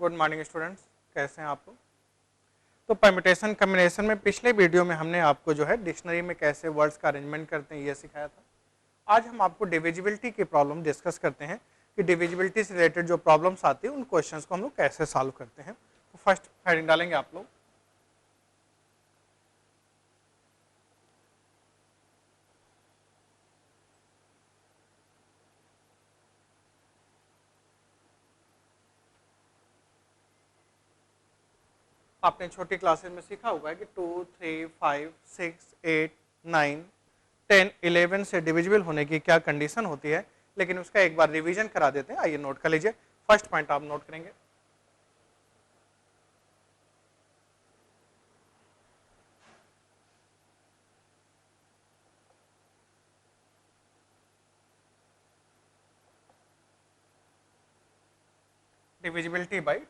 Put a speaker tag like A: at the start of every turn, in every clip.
A: Good morning students, कैसे हैं आप लोग। तो परम्यूटेशन कम्बिनेशन में पिछले वीडियो में हमने आपको जो है डिक्शनरी में कैसे वर्ड्स का अरेंजमेंट करते हैं ये सिखाया था। आज हम आपको डिविजिबिलिटी की प्रॉब्लम डिस्कस करते हैं कि डिविजिबिलिटी से रिलेटेड जो प्रॉब्लम्स आती है उन क्वेश्चंस को हम लोग कैसे सॉल्व करते हैं। तो फर्स्ट हेडिंग डालेंगे आप लोग। आपने छोटी क्लासेस में सीखा होगा कि 2, 3, 5, 6, 8, 9, 10, 11 से डिविजिबल होने की क्या कंडीशन होती है, लेकिन उसका एक बार रिवीजन करा देते हैं। आइए नोट कर लीजिए। फर्स्ट पॉइंट आप नोट करेंगे, डिविजिबिलिटी बाई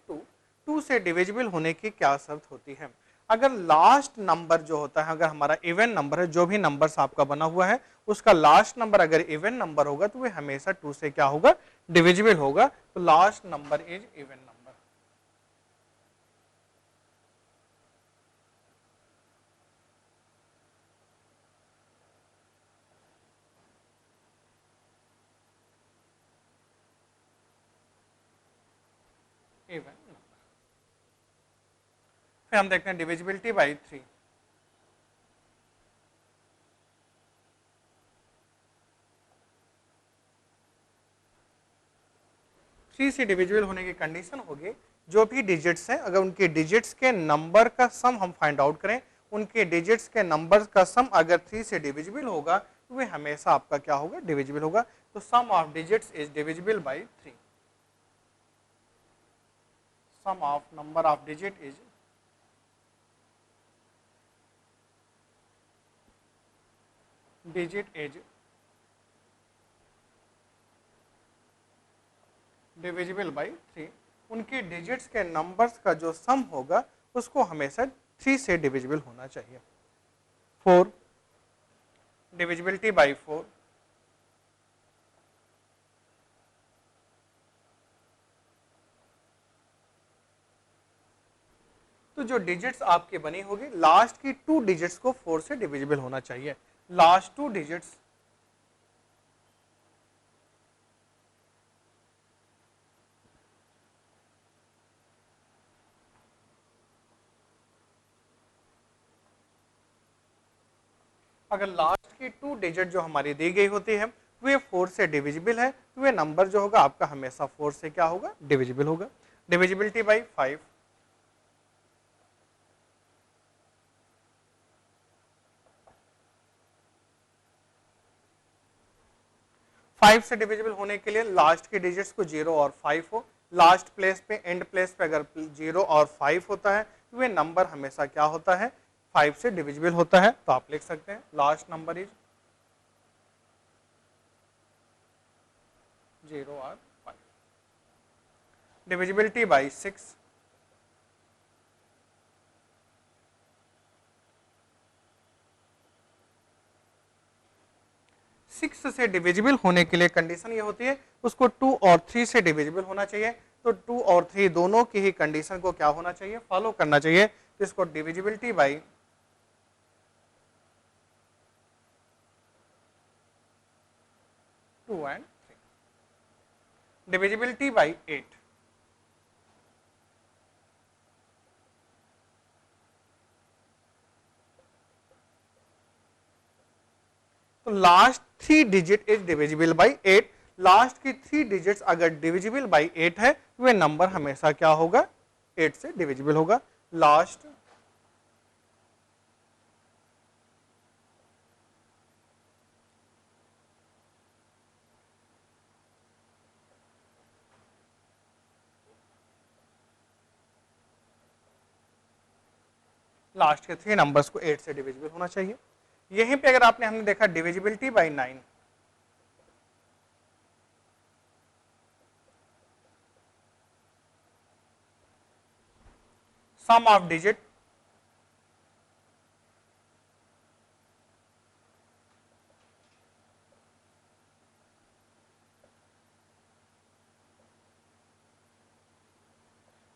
A: 2 से डिविजिबल होने की क्या शर्त होती है। अगर लास्ट नंबर जो होता है, अगर हमारा इवन नंबर है, जो भी नंबर्स आपका बना हुआ है उसका लास्ट नंबर अगर इवन नंबर होगा तो वह हमेशा 2 से क्या होगा, डिविजिबल होगा। तो last number is even number. Even number. फिर हम देखते हैं डिविजिबिलिटी बाई 3। थ्री से डिविजिबल होने की कंडीशन होगी, जो भी डिजिट्स हैं अगर उनके डिजिट्स के नंबर का सम हम फाइंड आउट करें, उनके डिजिट्स के नंबर का सम अगर 3 से डिविजिबल होगा तो वे हमेशा आपका क्या होगा, डिविजिबल होगा। तो sum of digits is divisible by 3। Sum of number of digit is digit is divisible by 3। उनके डिजिट्स के नंबर्स का जो सम होगा उसको हमेशा 3 से डिविजिबल होना चाहिए। 4, डिविजिबिलिटी बाई 4। तो जो डिजिट्स आपकी बनी होगी लास्ट की 2 डिजिट्स को 4 से डिविजिबल होना चाहिए। लास्ट 2 डिजिट्स अगर लास्ट की 2 डिजिट जो हमारी दी गई होती है वे 4 से डिविजिबल है तो वे नंबर जो होगा आपका हमेशा 4 से क्या होगा, डिविजिबल होगा। Divisibility by 5। 5 से डिविजिबल होने के लिए लास्ट के डिजिट्स को 0 और 5 हो। लास्ट प्लेस पे, एंड प्लेस पे अगर 0 और 5 होता है तो वे नंबर हमेशा क्या होता है, 5 से डिविजिबल होता है। तो आप लिख सकते हैं लास्ट नंबर इज 0 और 5। Divisibility by 6। 6 से डिविजिबल होने के लिए कंडीशन ये होती है उसको 2 और 3 से डिविजिबल होना चाहिए। तो 2 और 3 दोनों की ही कंडीशन को क्या होना चाहिए, फॉलो करना चाहिए। तो इसको divisibility by 2 and 3। Divisibility by 8। तो last 3 digit is divisible by 8। Last की 3 डिजिट्स अगर डिविजिबल बाई 8 है तो वे नंबर हमेशा क्या होगा, 8 से डिविजिबल होगा। लास्ट लास्ट के 3 नंबर्स को 8 से डिविजिबल होना चाहिए। यहीं पे अगर आपने हमने देखा divisibility by 9। Sum of digit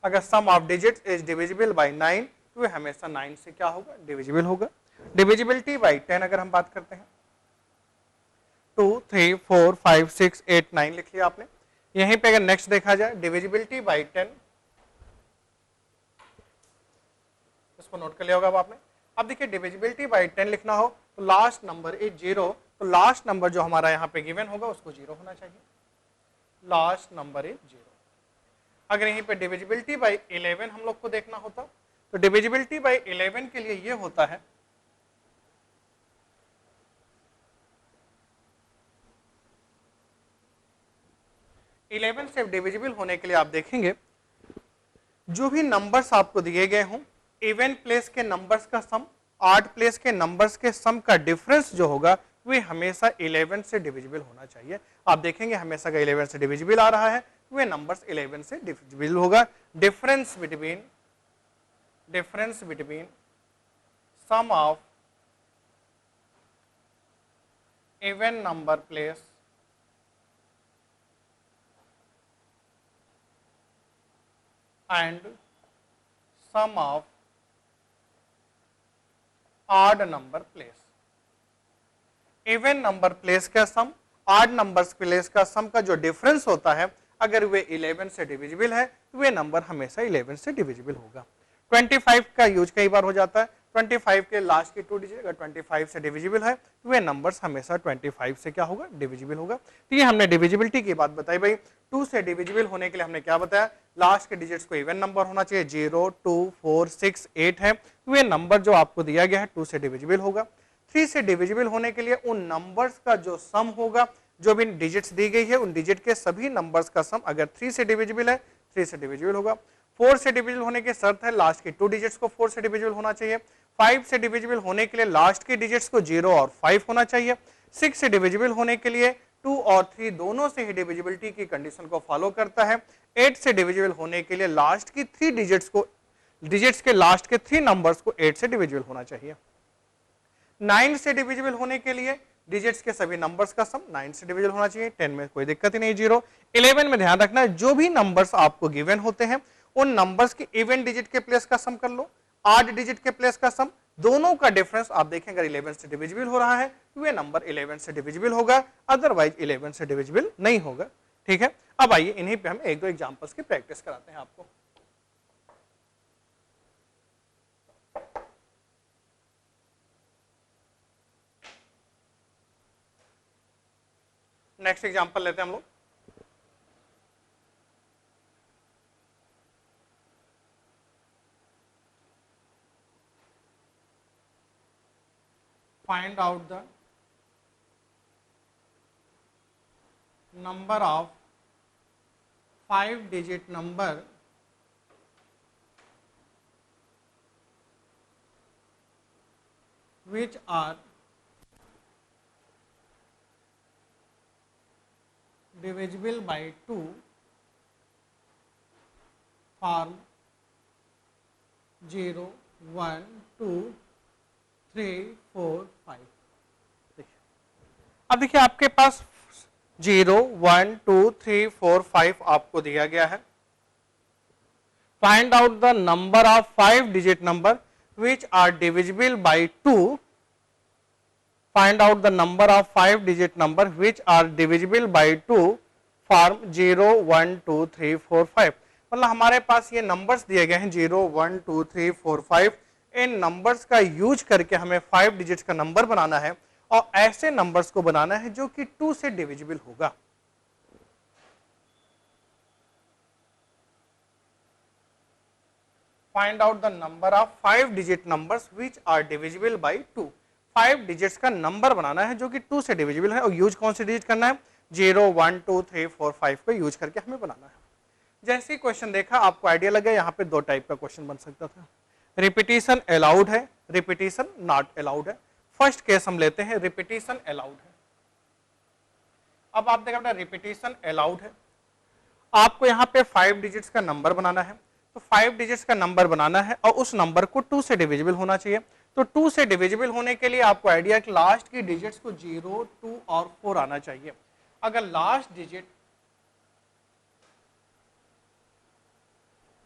A: अगर sum of digit is divisible by 9 तो ये हमेशा 9 से क्या होगा, डिविजिबल होगा। डिविजिबिलिटी बाय 10 अगर हम बात करते हैं, 2 3 4 5 6 8 9 लिख लिया आपने। यहीं पे अगर नेक्स्ट देखा जाए डिविजिबिलिटी बाय 10, इसको नोट कर लिया होगा अब आपने। अब देखिए डिविजिबिलिटी बाय 10 लिखना हो तो लास्ट नंबर इज 0, तो लास्ट नंबर जो हमारा यहाँ पे गिवन होगा उसको 0 होना चाहिए, लास्ट नंबर इज 0। अगर यहीं पे डिविजिबिलिटी बाय 11 हम लोग को देखना होता तो डिविजिबिलिटी बाय 11 के लिए ये होता है, इलेवन से डिविजिबल होने के लिए आप देखेंगे जो भी नंबर्स आपको दिए गए हों, इवन प्लेस के नंबर्स का सम, ऑड प्लेस के नंबर्स के सम का डिफरेंस जो होगा वे हमेशा 11 से डिविजिबल होना चाहिए। आप देखेंगे हमेशा का 11 से डिविजिबल आ रहा है, वे नंबर्स 11 से डिविजिबल होगा। Difference between sum of even number place and sum of odd number place। Even number place का सम, ऑड नंबर्स प्लेस का सम का जो डिफरेंस होता है, अगर वे 11 से डिविजिबल है तो वे नंबर हमेशा 11 से डिविजिबल होगा। 25 का यूज कई बार हो जाता है, 25 के लास्ट की 2 डिजिट अगर 25 से डिविजिबल है तो वे नंबर्स हमेशा 25 से क्या होगा, डिविजिबल होगा। तो ये हमने डिविजिबिलिटी की बात बताई भाई। 2 से डिविजिबल होने के लिए हमने क्या बताया, लास्ट के डिजिट्स को इवन नंबर होना चाहिए, 0 2 4 6 8 है, तो ये नंबर जो आपको दिया गया है 2 से डिविजिबल होगा। 3 से डिविजिबल होने के लिए उन नंबर्स का जो सम होगा, जो भी डिजिट्स दी गई है उन डिजिट के सभी नंबर्स का सम अगर 3 से डिविजिबल है 3 से डिविजिबल होगा। 4 से डिविजिबल होने की शर्त है लास्ट के 2 डिजिट्स को 4 से डिविजिबल होना चाहिए। 5 से डिविजिबल होने के लिए लास्ट के डिजिट्स को 0 और 5 होना चाहिए। 6 से डिविजिबल होने के लिए 2 और 3 दोनों से ही डिविजिबिलिटी की कंडीशन को फॉलो करता है। 8 से डिविजिबल होने के लिए लास्ट की 3 डिजिट्स के लास्ट के 3 नंबर्स को 8 से डिविजिबल होना चाहिए। 9 से डिविजिबल होने के लिए डिजिट्स के सभी नंबर्स का सम 9 से डिविजिबल होना चाहिए। 10 में कोई दिक्कत ही नहीं, 0। 11 में ध्यान रखना है जो भी नंबर्स आपको गिवन होते हैं उन नंबर्स के इवन डिजिट के प्लेस का सम कर लो, ऑड डिजिट के प्लेस का सम, दोनों का डिफरेंस आप देखें अगर 11 से डिविजिबल हो रहा है तो ये नंबर 11 से डिविजिबल होगा, अदरवाइज 11 से डिविजिबल नहीं होगा। ठीक है, अब आइए इन्हीं पे हम एक दो एग्जांपल्स की प्रैक्टिस कराते हैं आपको। नेक्स्ट एग्जांपल लेते हैं हम लोग। Find out the number of 5-digit number which are divisible by 2 form 0 1 2 3 4 5। देखिए अब देखिए आपके पास 0 1 2 3 4 5 आपको दिया गया है। Find out the number of 5-digit number which are divisible by 2। Find out the number of 5-digit number which are divisible by 2 form 0 1 2 3 4 5। मतलब हमारे पास ये नंबर्स दिए गए हैं 0 1 2 3 4 5। इन नंबर्स का यूज करके हमें 5 डिजिट्स का नंबर बनाना है और ऐसे नंबर्स को बनाना है जो कि 2 से डिविजिबल होगा। Find out the number of 5-digit numbers which are divisible by 2। 5 digits का नंबर बनाना है जो कि 2 से डिविजिबल है और यूज कौन से डिजिट करना है, 0 1 2 3 4 5 को यूज करके हमें बनाना है। जैसे ही क्वेश्चन देखा आपको आइडिया लगा यहाँ पे 2 टाइप का क्वेश्चन बन सकता था। रिपीटिशन अलाउड है, रिपीटिशन नॉट अलाउड है। फर्स्ट केस हम लेते हैं रिपीटिशन अलाउड है। अब आप देखा बेटा रिपीटिशन अलाउड है, आपको यहाँ पे 5 डिजिट्स का नंबर बनाना है। तो 5 डिजिट्स का नंबर बनाना है और उस नंबर को 2 से डिविजिबल होना चाहिए। तो 2 से डिविजिबल होने के लिए आपको आइडिया कि लास्ट की डिजिट्स को 0 2 और 4 आना चाहिए। अगर लास्ट डिजिट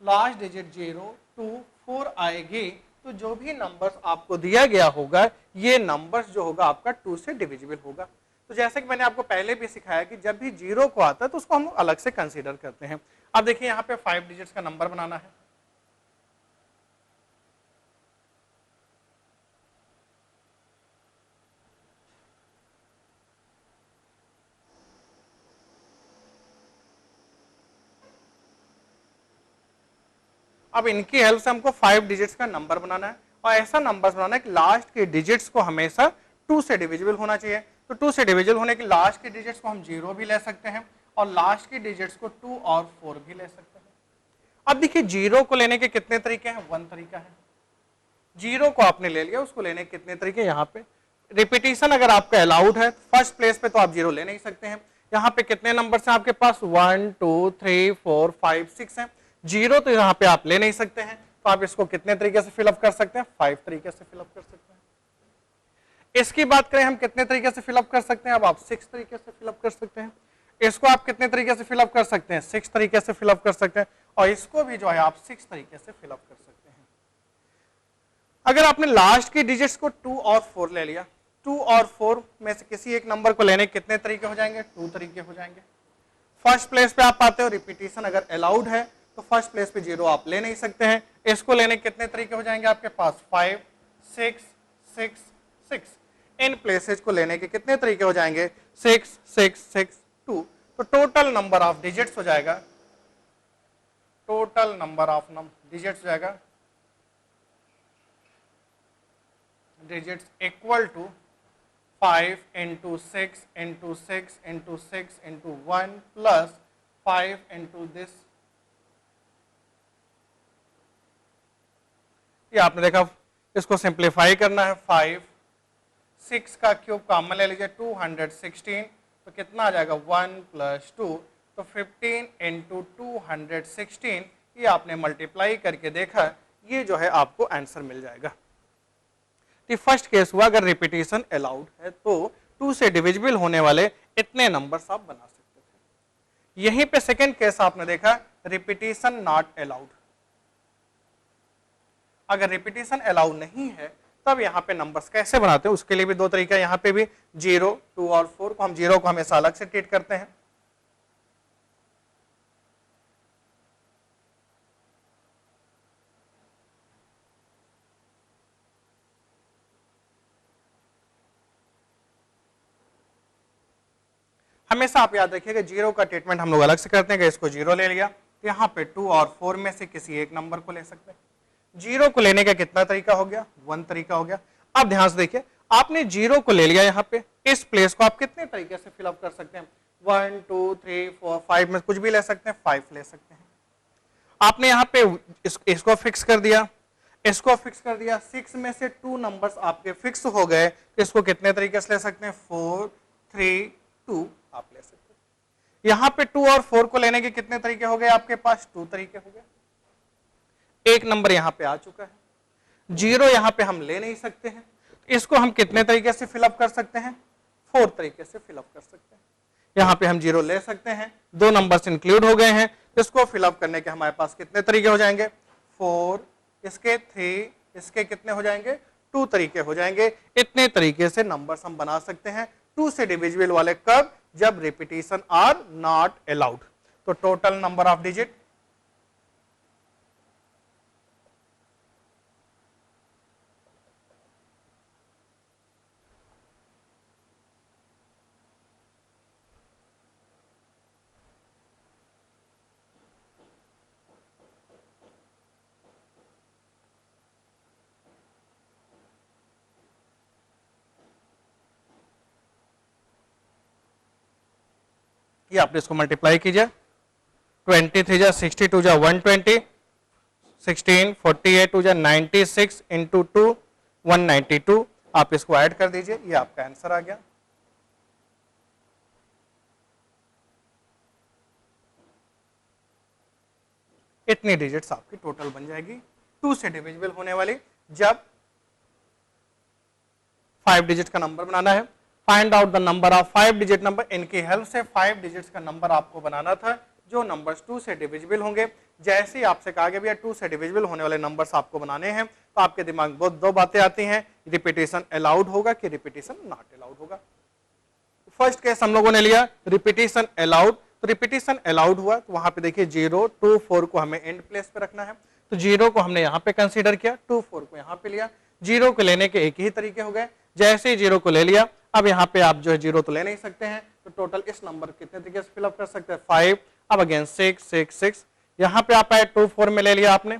A: लास्ट डिजिट 0 2 4 आएगी तो जो भी नंबर्स आपको दिया गया होगा ये नंबर्स जो होगा आपका 2 से डिविजिबल होगा। तो जैसे कि मैंने आपको पहले भी सिखाया कि जब भी 0 को आता है तो उसको हम अलग से कंसीडर करते हैं। अब देखिए यहाँ पे 5 डिजिट्स का नंबर बनाना है। अब इनकी हेल्प से हमको 5 डिजिट्स का नंबर बनाना है और ऐसा नंबर बनाना है कि लास्ट के डिजिट्स को हमेशा 2 से डिविजिबल होना चाहिए। तो 2 से डिविजिबल होने के लास्ट के डिजिट्स को हम 0 भी ले सकते हैं और लास्ट के डिजिट्स को 2 और 4 भी ले सकते हैं। अब देखिए 0 को लेने के कितने तरीके हैं, 1 तरीका है। 0 को आपने ले लिया, उसको लेने के कितने तरीके, यहाँ पे रिपीटिशन अगर आपका अलाउड है फर्स्ट प्लेस पे तो आप 0 ले नहीं सकते हैं। यहाँ पे कितने नंबर हैं आपके पास, 1 2 3 4 5 6 है। 0 तो यहाँ पे आप ले नहीं सकते हैं, तो आप इसको कितने तरीके से फिलअप कर सकते हैं, 5 तरीके से फिलअप कर सकते हैं। इसकी बात करें हम कितने तरीके से फिलअप कर सकते हैं, अब आप 6 तरीके से फिलअप कर सकते हैं। इसको आप कितने तरीके से फिलअप कर सकते हैं, 6 तरीके से फिलअप कर सकते हैं और इसको भी जो है आप 6 तरीके से फिलअप कर सकते हैं। अगर आपने लास्ट की डिजिट्स को 2 और 4 ले लिया, 2 और 4 में से किसी एक नंबर को लेने कितने तरीके हो जाएंगे, 2 तरीके हो जाएंगे। फर्स्ट प्लेस पे आप पाते हो, रिपीटिशन अगर अलाउड है तो फर्स्ट प्लेस पे 0 आप ले नहीं सकते हैं। इसको लेने कितने तरीके हो जाएंगे आपके पास, 5 6 6 6। इन प्लेसेस को लेने के कितने तरीके हो जाएंगे, 6 6 6 2। तो टोटल नंबर ऑफ डिजिट्स हो जाएगा, टोटल नंबर ऑफ डिजिट्स हो जाएगा digits equal to 5 into 6 into 6 into 6 into 1 plus 5 into this. ये आपने देखा, इसको सिंप्लीफाई करना है, 5 6 का क्यूब कॉमन ले लीजिए, 216 तो कितना आ जाएगा 1 प्लस 2, तो 15 इंटू 216 ये आपने मल्टीप्लाई करके देखा, ये जो है आपको आंसर मिल जाएगा। तो फर्स्ट केस हुआ अगर रिपीटिशन अलाउड है तो 2 से डिविजिबल होने वाले इतने नंबर्स आप बना सकते थे। यहीं पे सेकंड केस आपने देखा रिपीटिशन नॉट अलाउड। अगर रिपीटिशन अलाउ नहीं है तब यहाँ पे नंबर्स कैसे बनाते हैं, उसके लिए भी 2 तरीका। यहाँ पे भी 0 2 और 4 को हम 0 को हमेशा अलग से ट्रीट करते हैं। हमेशा आप याद रखिएगा 0 का ट्रीटमेंट हम लोग अलग से करते हैं। इसको 0 ले लिया तो यहाँ पे 2 और 4 में से किसी एक नंबर को ले सकते हैं। 0 को लेने का कितना तरीका हो गया, 1 तरीका हो गया। अब ध्यान से देखिए, आपने 0 को ले लिया, यहाँ पे इस प्लेस को आप कितने तरीके से फिलअप कर सकते हैं, 1 2 3 4 5 में कुछ भी ले सकते हैं, 5 ले सकते हैं। आपने यहाँ पे इसको फिक्स कर दिया, इसको फिक्स कर दिया, 6 में से 2 नंबर्स आपके फिक्स हो गए, तो इसको कितने तरीके से ले सकते हैं, 4 3 2 आप ले सकते हैं। यहाँ पे 2 और 4 को लेने के कितने तरीके हो गए आपके पास, 2 तरीके हो गए। एक नंबर यहाँ पे आ चुका है, 0 यहाँ पे हम ले नहीं सकते हैं, इसको हम कितने तरीके से फिलअप कर सकते हैं, 4 तरीके से फिलअप कर सकते हैं। यहाँ पे हम 0 ले सकते हैं, 2 नंबर्स इंक्लूड हो गए हैं, इसको फिलअप करने के हमारे पास कितने तरीके हो जाएंगे, 4, इसके 3, इसके कितने हो जाएंगे, 2 तरीके हो जाएंगे। इतने तरीके से नंबर्स हम बना सकते हैं 2 से डिविजिबल वाले, कब, जब रिपीटिशन आर नॉट अलाउड। तो टोटल नंबर ऑफ डिजिट ये आपने इसको मल्टीप्लाई कीजिए, 23 जा 62 जा 120, 16 48 जा 96 इंटू 2 192, आप इसको ऐड कर दीजिए, ये आपका आंसर आ गया। इतनी डिजिट्स आपकी टोटल बन जाएगी 2 से डिविजिबल होने वाली, जब 5 डिजिट का नंबर बनाना है। Find out the number of 5 digit number, इनकी हेल्प से 5 डिजिट्स का नंबर आपको बनाना था जो नंबर्स 2 से डिविजिबल होंगे। जैसे ही आपसे कहा गया भैया 2 से डिविजिबल होने वाले नंबर्स आपको बनाने हैं, तो आपके दिमाग में दो बातें आती हैं, रिपीटेशन अलाउड होगा कि रिपीटेशन नॉट अलाउड होगा। फर्स्ट केस हम लोगों ने लिया रिपीटेशन अलाउड, तो रिपीटेशन अलाउड हुआ तो वहां पे देखिए 0, 2, 4 को हमें एंड प्लेस पे रखना है, तो 0 को हमने यहाँ पे कंसीडर किया, 2, 4 को यहाँ पे लिया। 0 को लेने के एक ही तरीके हो गए, जैसे ही 0 को ले लिया, अब यहाँ पे आप जो है 0 तो ले नहीं सकते हैं, तो टोटल इस नंबर कितने तरीके से फिलअप कर सकते हैं 5। अब अगेन 6, 6, 6, यहाँ पे आप 2, 4 में ले लिया आपने,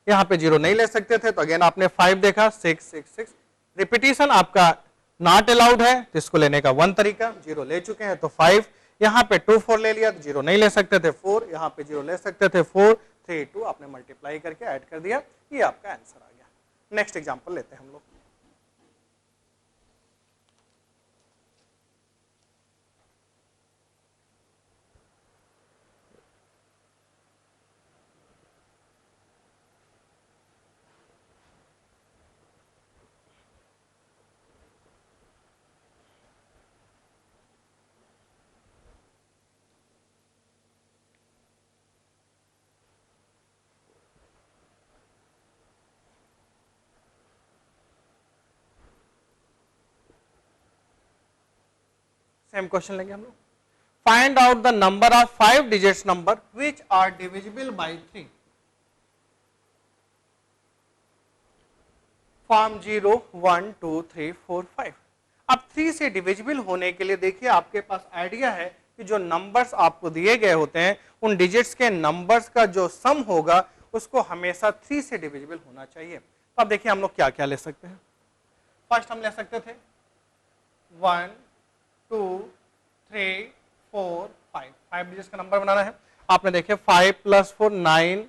A: यहाँ पे 0 नहीं ले सकते थे, तो अगेन आपने 5 देखा, 6, 6, 6। रिपीटेशन आपका नॉट अलाउड है, तो इसको लेने का 1 तरीका, 0 ले चुके हैं तो 5, यहाँ पे 2, 4 ले लिया तो 0 नहीं ले सकते थे 4, यहाँ पे 0 ले सकते थे 4, 3, 2 आपने मल्टीप्लाई करके ऐड कर दिया, ये आपका आंसर आ गया। नेक्स्ट एग्जांपल लेते हैं हम लोग। सेम क्वेश्चन लेंगे हम लोग। Find out the number of 5 digits number which are divisible by 3 form 0, 1, 2, 3, 4, 5। अब 3 से डिविजिबल होने के लिए देखिए आपके पास आइडिया है कि जो नंबर्स आपको दिए गए होते हैं उन डिजिट्स के नंबर्स का जो सम होगा उसको हमेशा 3 से डिविजिबल होना चाहिए। तो अब देखिए हम लोग क्या क्या ले सकते हैं। फर्स्ट हम ले सकते थे 1, 2, 3, 4, 5, 5 डिजिट्स का नंबर बनाना है। आपने देखे 5 + 4 9,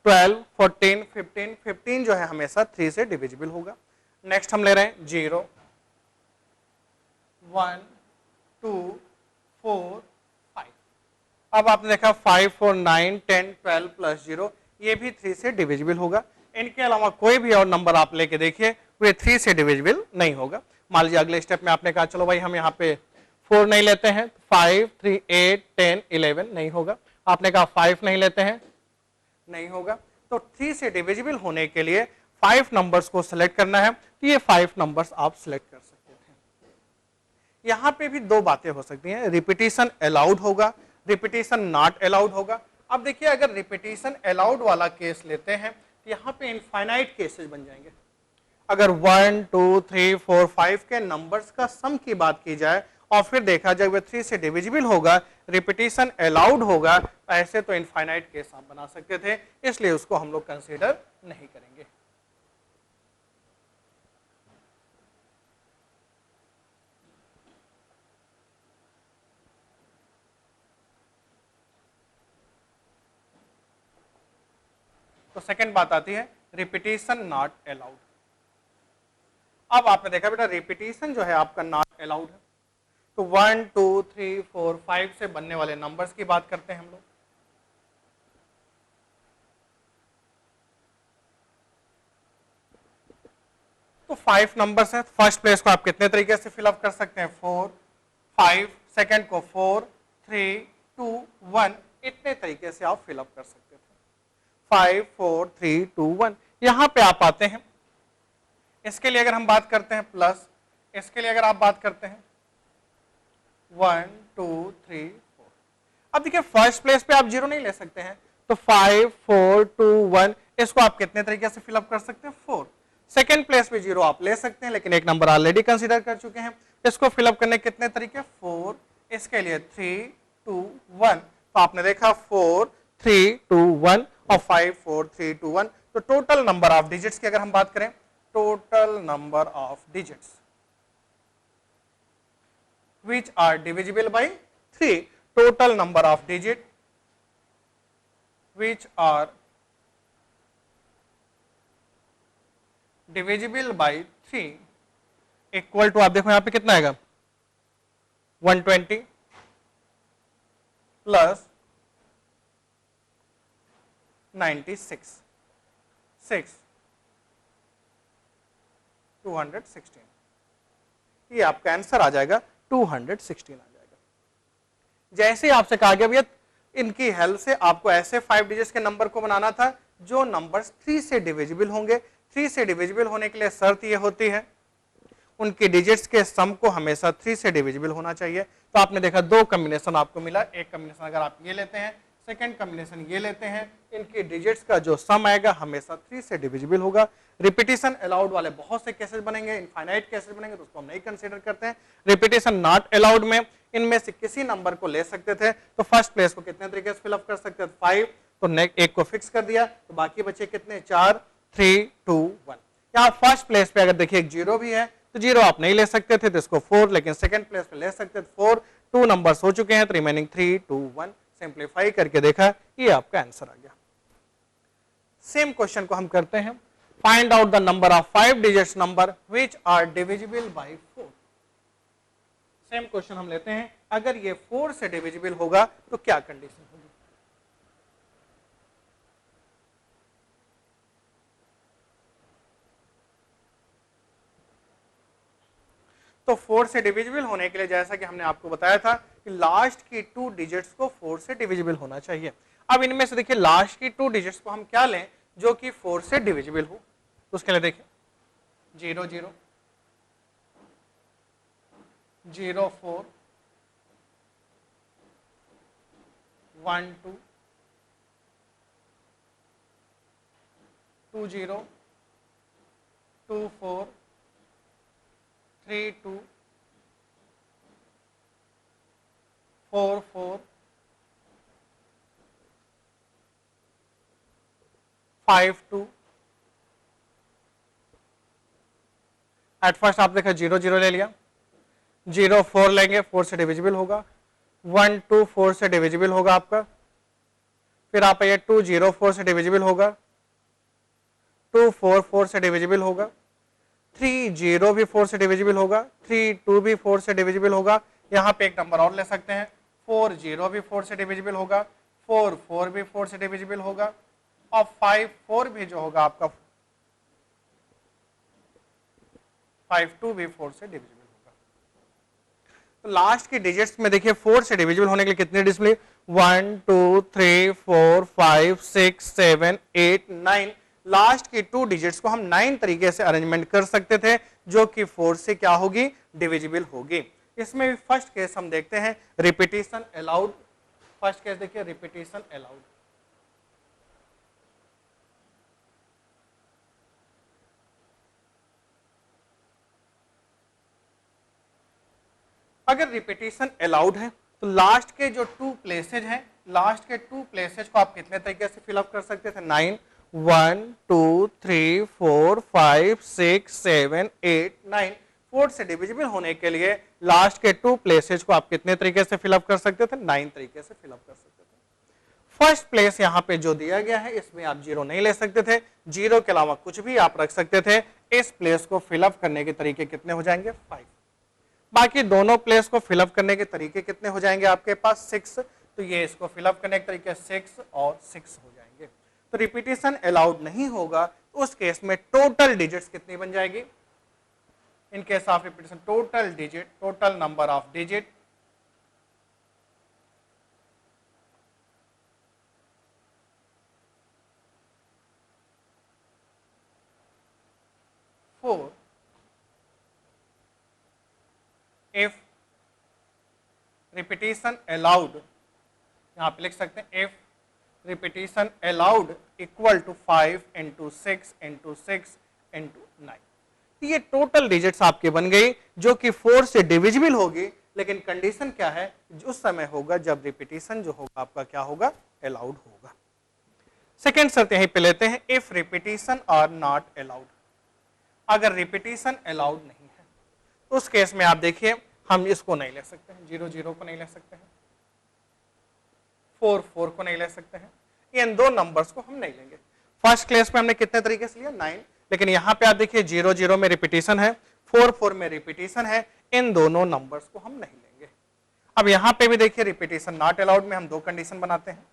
A: 12, 14, 15, 15 जो है हमेशा 3 से डिविजिबल होगा। नेक्स्ट हम ले रहे हैं 0, 1, 2, 4, 5। अब आपने देखा 5, 4, 9, 10, 12 + 0, ये भी 3 से डिविजिबल होगा। इनके अलावा कोई भी और नंबर आप लेके देखिए वे 3 से डिविजिबल नहीं होगा। मान लीजिए अगले स्टेप में आपने कहा चलो भाई हम यहाँ पे 4 नहीं लेते हैं, 5, 3, 8, 10, 11 नहीं होगा। आपने कहा 5 नहीं लेते हैं, नहीं होगा। तो 3 से डिविजिबल होने के लिए 5 नंबर्स को सिलेक्ट करना है, तो ये 5 नंबर्स आप सिलेक्ट कर सकते थे। यहां पे भी दो बातें हो सकती हैं, रिपीटेशन अलाउड होगा, रिपीटेशन नॉट अलाउड होगा। अब देखिए अगर रिपीटेशन अलाउड वाला केस लेते हैं तो यहाँ पे इनफाइनाइट केसेस बन जाएंगे। अगर 1, 2, 3, 4, 5 के नंबर्स का सम की बात की जाए और फिर देखा जाए वह 3 से डिविजिबल होगा, रिपीटेशन अलाउड होगा, ऐसे तो इनफाइनाइट केस आप बना सकते थे, इसलिए उसको हम लोग कंसीडर नहीं करेंगे। तो सेकंड बात आती है रिपीटेशन नॉट अलाउड। अब आपने देखा बेटा रिपीटेशन जो है आपका नॉट अलाउड है, तो 1, 2, 3, 4, 5 से बनने वाले नंबर्स की बात करते हैं हम लोग। तो 5 नंबर्स हैं, फर्स्ट प्लेस को आप कितने तरीके से फिलअप कर सकते हैं 4, 5, सेकंड को 4, 3, 2, 1, इतने तरीके से आप फिलअप कर सकते थे। 5, 4, 3, 2, 1। यहां पे आप आते हैं, इसके लिए अगर हम बात करते हैं प्लस, इसके लिए अगर आप बात करते हैं 1, 2, 3, 4। अब देखिए फर्स्ट प्लेस पे आप 0 नहीं ले सकते हैं, तो 5, 4, 2, 1 इसको आप कितने तरीके से फिलअप कर सकते हैं 4। सेकेंड प्लेस पे 0 आप ले सकते हैं, लेकिन एक नंबर ऑलरेडी कंसीडर कर चुके हैं, इसको फिलअप करने कितने तरीके 4, इसके लिए 3, 2, 1। तो आपने देखा 4, 3, 2, 1 और 5, 4, 3, 2, 1। तो टोटल नंबर ऑफ डिजिट्स की अगर हम बात करें, total number of digits which are divisible by 3, total number of digit which are divisible by 3 equal to, आप देखो यहां पे कितना आएगा 120 प्लस 96, 6, 216। ये आपका आंसर आ जाएगा 216 आ जाएगा। जैसे ही आपसे कहा गया भैया इनकी हेल्प से आपको ऐसे 5 डिजिट्स के नंबर को बनाना था जो नंबर्स 3 से डिविजिबल होंगे। 3 से डिविजिबल होने के लिए शर्त ये होती है उनके डिजिट्स के सम को हमेशा 3 से डिविजिबल होना चाहिए। तो आपने देखा दो कॉम्बिनेशन आपको मिला, एक कॉम्बिनेशन अगर आप ये लेते हैं, सेकंड कॉम्बिनेशन ये लेते हैं, इनके डिजिट्स का जो सम आएगा हमेशा 3 से डिविजिबल होगा। रिपीटेशन अलाउड वाले बहुत से केसेस बनेंगे, इनफाइनाइट केसेस बनेंगे तो उसको हम नहीं कंसीडर करते हैं। रिपीटेशन नॉट अलाउड में इनमें से किसी नंबर को ले सकते थे, तो फर्स्ट प्लेस को कितने तरीके से फिलअप कर सकते थे 5, तो एक को फिक्स कर दिया, तो बाकी बचे कितने 4, 3, 2, 1। यहाँ फर्स्ट प्लेस पे अगर देखिए एक जीरो भी है तो जीरो आप नहीं ले सकते थे तो इसको 4, लेकिन सेकंड प्लेस पे ले सकते थे 4, 2 नंबर्स हो चुके हैं तो रिमेनिंग 3, 2, 1। सिंप्लीफाई करके देखा ये आपका आंसर आ गया। सेम क्वेश्चन को हम करते हैं, find out the number of 5 digits number which are divisible by 4। Same question हम लेते हैं, अगर ये 4 से डिविजिबल होगा तो क्या कंडीशन होगी। तो 4 से डिविजिबल होने के लिए जैसा कि हमने आपको बताया था कि लास्ट की 2 डिजिट्स को 4 से डिविजिबल होना चाहिए। अब इनमें से देखिए लास्ट की 2 डिजिट्स को हम क्या लें जो कि 4 से डिविजिबल हो, तो उसके लिए देखिए 0, 0, 0, 4, 1, 2, 2, 0, 2, 4, 3, 2, 4, 4, 5, 2। एट फर्स्ट आप देखा 0, 0 ले लिया, 0, 4 लेंगे 4 से डिविजिबल होगा, 1, 2, 4 से डिविजिबल होगा आपका, फिर आप ये 2, 0, 4 से डिविजिबल होगा, 2, 4, 4 से डिविजिबल होगा, 3, 0 भी 4 से डिविजिबल होगा, 3, 2 भी 4 से डिविजिबल होगा। यहाँ पे एक नंबर और ले सकते हैं, 4, 0 भी 4 से डिविजिबल होगा, 4, 4 भी 4 से डिविजिबल होगा, और 5, 4 भी जो होगा आपका 5, 2 भी 4 से डिविजिबल होगा। तो लास्ट की डिजिट्स में देखिए 4 से डिविजिबल होने के लिए कितने डिजिट मिले, 1, 2, 3, 4, 5, 6, 7, 8, 9। लास्ट की 2 डिजिट्स को हम 9 तरीके से अरेंजमेंट कर सकते थे जो कि 4 से क्या होगी डिविजिबल होगी। इसमें भी फर्स्ट केस हम देखते हैं रिपीटेशन अलाउड। फर्स्ट केस देखिए रिपीटेशन अलाउड। अगर रिपीटेशन अलाउड है तो लास्ट के जो 2 प्लेसेज हैं, लास्ट के 2 प्लेसेज को आप कितने तरीके से फिलअप कर सकते थे 9, 1, 2, 3, 4, 5, 6, 7, 8, 9। 4 से डिविजिबल होने के लिए लास्ट के 2 प्लेसेज को आप कितने तरीके से फिलअप कर सकते थे 9 तरीके से फिलअप कर सकते थे। फर्स्ट प्लेस यहाँ पे जो दिया गया है इसमें आप 0 नहीं ले सकते थे, 0 के अलावा कुछ भी आप रख सकते थे। इस प्लेस को फिलअप करने के तरीके कितने हो जाएंगे 5। बाकी दोनों प्लेस को फिलअप करने के तरीके कितने हो जाएंगे आपके पास 6। तो ये इसको फिलअप करने के तरीके 6 और 6 हो जाएंगे। तो रिपीटेशन अलाउड नहीं होगा तो उस केस में टोटल डिजिट्स कितनी बन जाएगी, in case of repetition total digit, total number of digit four if repetition allowed, यहां पे लिख सकते हैं if repetition allowed equal to 5 into 6 into 6 into 9। ये टोटल डिजिट्स आपके बन गई जो कि 4 से डिविजिबल होगी, लेकिन कंडीशन क्या है उस समय होगा जब रिपीटेशन जो होगा आपका क्या होगा अलाउड होगा। सेकेंड शर्त यहीं पे लेते हैं if repetition are not allowed. अगर रिपीटेशन अलाउड नहीं है तो उस केस में आप देखिए हम इसको नहीं ले सकते हैं, 0, 0 को नहीं ले सकते हैं, 4, 4 को नहीं ले सकते हैं, इन दो नंबर्स को हम नहीं लेंगे। फर्स्ट केस में हमने कितने तरीके से लिया 9, लेकिन यहां पे आप देखिए 0, 0 में रिपीटेशन है, 4, 4 में रिपीटेशन है, इन दोनों नंबर्स को हम नहीं लेंगे। अब यहां पे भी देखिए रिपीटेशन नॉट अलाउड में हम दो कंडीशन बनाते हैं।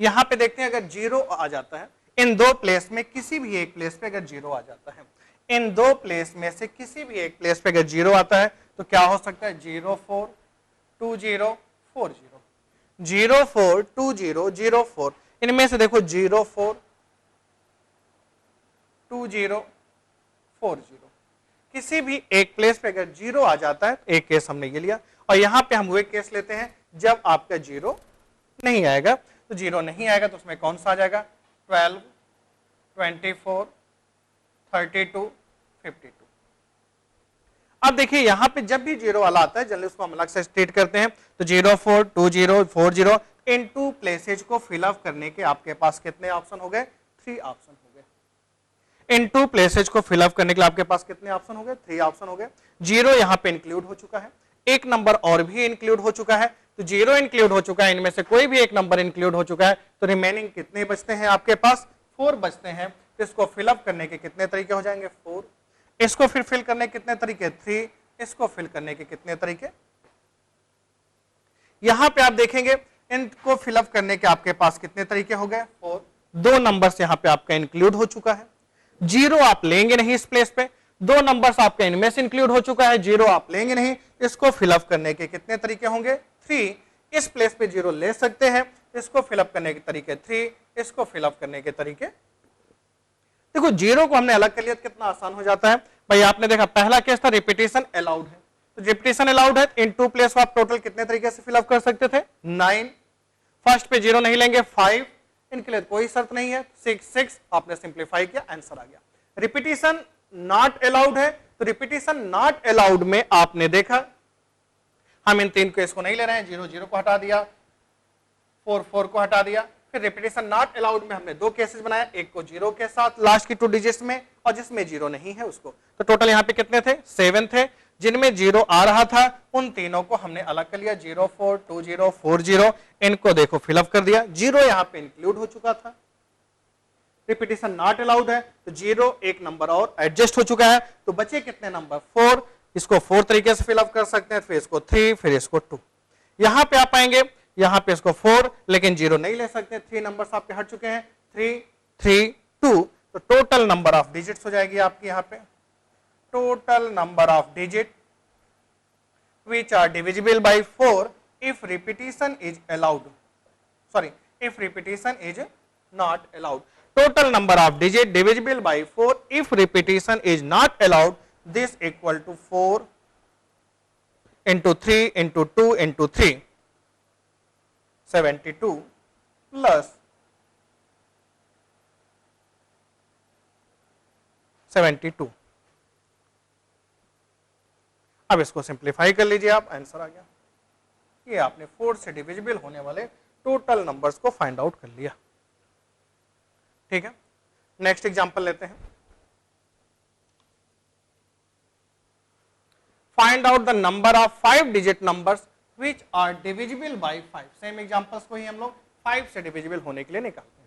A: यहां पे देखते हैं अगर जीरो आ जाता है, इन दो प्लेस में किसी भी एक प्लेस पे अगर जीरो आ जाता है, इन दो प्लेस में से किसी भी एक प्लेस पे अगर जीरो आता है तो क्या हो सकता है, 0 4 2 0 4 0, 0 4 2 0 0 4, इनमें से देखो 0 4 2 0 4 0, किसी भी एक प्लेस पे अगर जीरो आ जाता है, एक केस हमने ये लिया, और यहां पे हम वो केस लेते हैं जब आपका जीरो नहीं आएगा। तो जीरो नहीं आएगा तो उसमें कौन सा आ जाएगा, 12 24 32 52। अब देखिए यहां पे जब भी जीरो वाला आता है जनरली उसको हम अलग से स्टेट करते हैं, तो 0 4 2 0 4 0, इन टू प्लेसेज को फिलअप करने के आपके पास कितने ऑप्शन हो गए, 3 ऑप्शन हो गए। इन टू प्लेसेज को फिलअप करने के लिए आपके पास कितने ऑप्शन हो गए, 3 ऑप्शन हो गए। जीरो यहां पे इंक्लूड हो चुका है, एक नंबर और भी इंक्लूड हो चुका है, तो जीरो इंक्लूड हो चुका है, इनमें से कोई भी एक नंबर इंक्लूड हो चुका है, तो रिमेनिंग कितने बचते हैं आपके पास, 4 बचते हैं। तो इसको फिलअप करने के कितने तरीके हो जाएंगे, 4, इसको फिर फिल करने के कितने तरीके, 3, इसको फिल करने के कितने तरीके। यहां पे आप देखेंगे इनको फिलअप करने के आपके पास कितने तरीके हो गए, 4, दो नंबर्स यहां पे आपका इंक्लूड हो चुका है, जीरो आप लेंगे नहीं इस प्लेस पे, दो नंबर्स आपका इनमें से इंक्लूड हो चुका है, जीरो आप लेंगे नहीं, इसको फिलअप करने के कितने तरीके होंगे, 3, इस प्लेस पे जीरो ले सकते हैं, इसको फिलअप करने के तरीके 3, इसको फिलअप करने के तरीके। देखो जीरो को हमने अलग कर लिया तो कितना आसान हो जाता है भाई, आपने देखा पहला केस था रिपीटेशन अलाउड है, तो रिपीटेशन अलाउड है, इन टू प्लेस को आप टोटल कितने तरीके से फिलअप कर सकते थे, 9, फर्स्ट पे जीरो नहीं लेंगे 5, इनके लिए कोई शर्त नहीं है, 6 आपने सिंप्लीफाई किया, आंसर आ गया। रिपीटेशन नॉट अलाउड है, तो रिपीटेशन नॉट अलाउड में आपने देखा हम इन तीन केस को नहीं ले रहे हैं, 0 0 को हटा दिया, 4 4 को हटा दिया, फिर रिपीटेशन नॉट अलाउड में हमने दो केसेस बनाया, एक को जीरो के साथ लास्ट की 2 डिजिट्स में, और जिसमें जीरो नहीं है उसको, तो टोटल यहां पे कितने थे, 7 थे, जिनमें जीरो आ रहा था उन तीनों को हमने अलग कर लिया, 0 4 2 0 4 0, इनको देखो फिलअप कर दिया, जीरो यहां पे इंक्लूड हो चुका था, रिपीटेशन नॉट अलाउड है, तो जीरो एक नंबर और एडजस्ट हो चुका है, तो बचे कितने नंबर, 4, इसको 4 तरीके से फिलअप कर सकते हैं, फिर इसको 3, फिर इसको 2, यहां पे आप पाएंगे यहां पे इसको 4, लेकिन जीरो नहीं ले सकते, 3 नंबर्स आपके हट चुके हैं, 3 3 2, तो टोटल नंबर ऑफ डिजिट्स हो जाएगी आपकी यहां पे, total number of digit which are divisible by 4 if repetition is allowed, sorry, if repetition is not allowed, total number of digit divisible by 4 if repetition is not allowed, this equal to 4 into 3 into 2 into 3, 72 plus 72। अब इसको simplify कर लीजिए आप, answer आ गया, ये आपने 4 से divisible होने वाले टोटल नंबर्स को फाइंड आउट कर लिया। ठीक है, नेक्स्ट एग्जांपल लेते हैं, find out the number of 5 digit numbers which are divisible by 5। Same examples को ही हम लोग 5 से डिविजिबल होने के लिए निकालते हैं।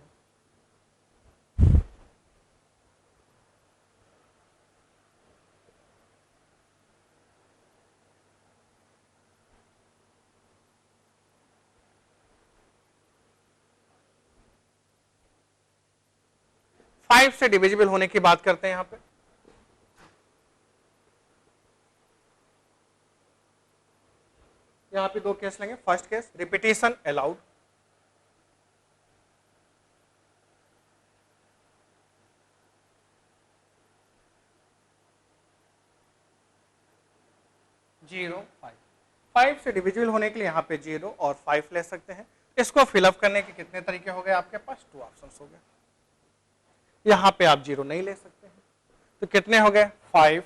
A: 5 से डिविजिबल होने की बात करते हैं यहां पे, यहां पे दो केस लेंगे, first case repetition allowed, zero 5, 5 से डिविजिबल होने के लिए यहां पे 0 और 5 ले सकते हैं, इसको फिलअप करने के कितने तरीके हो गए आपके पास, 2 ऑप्शंस हो गए, यहां पे आप 0 नहीं ले सकते हैं, तो कितने हो गए, 5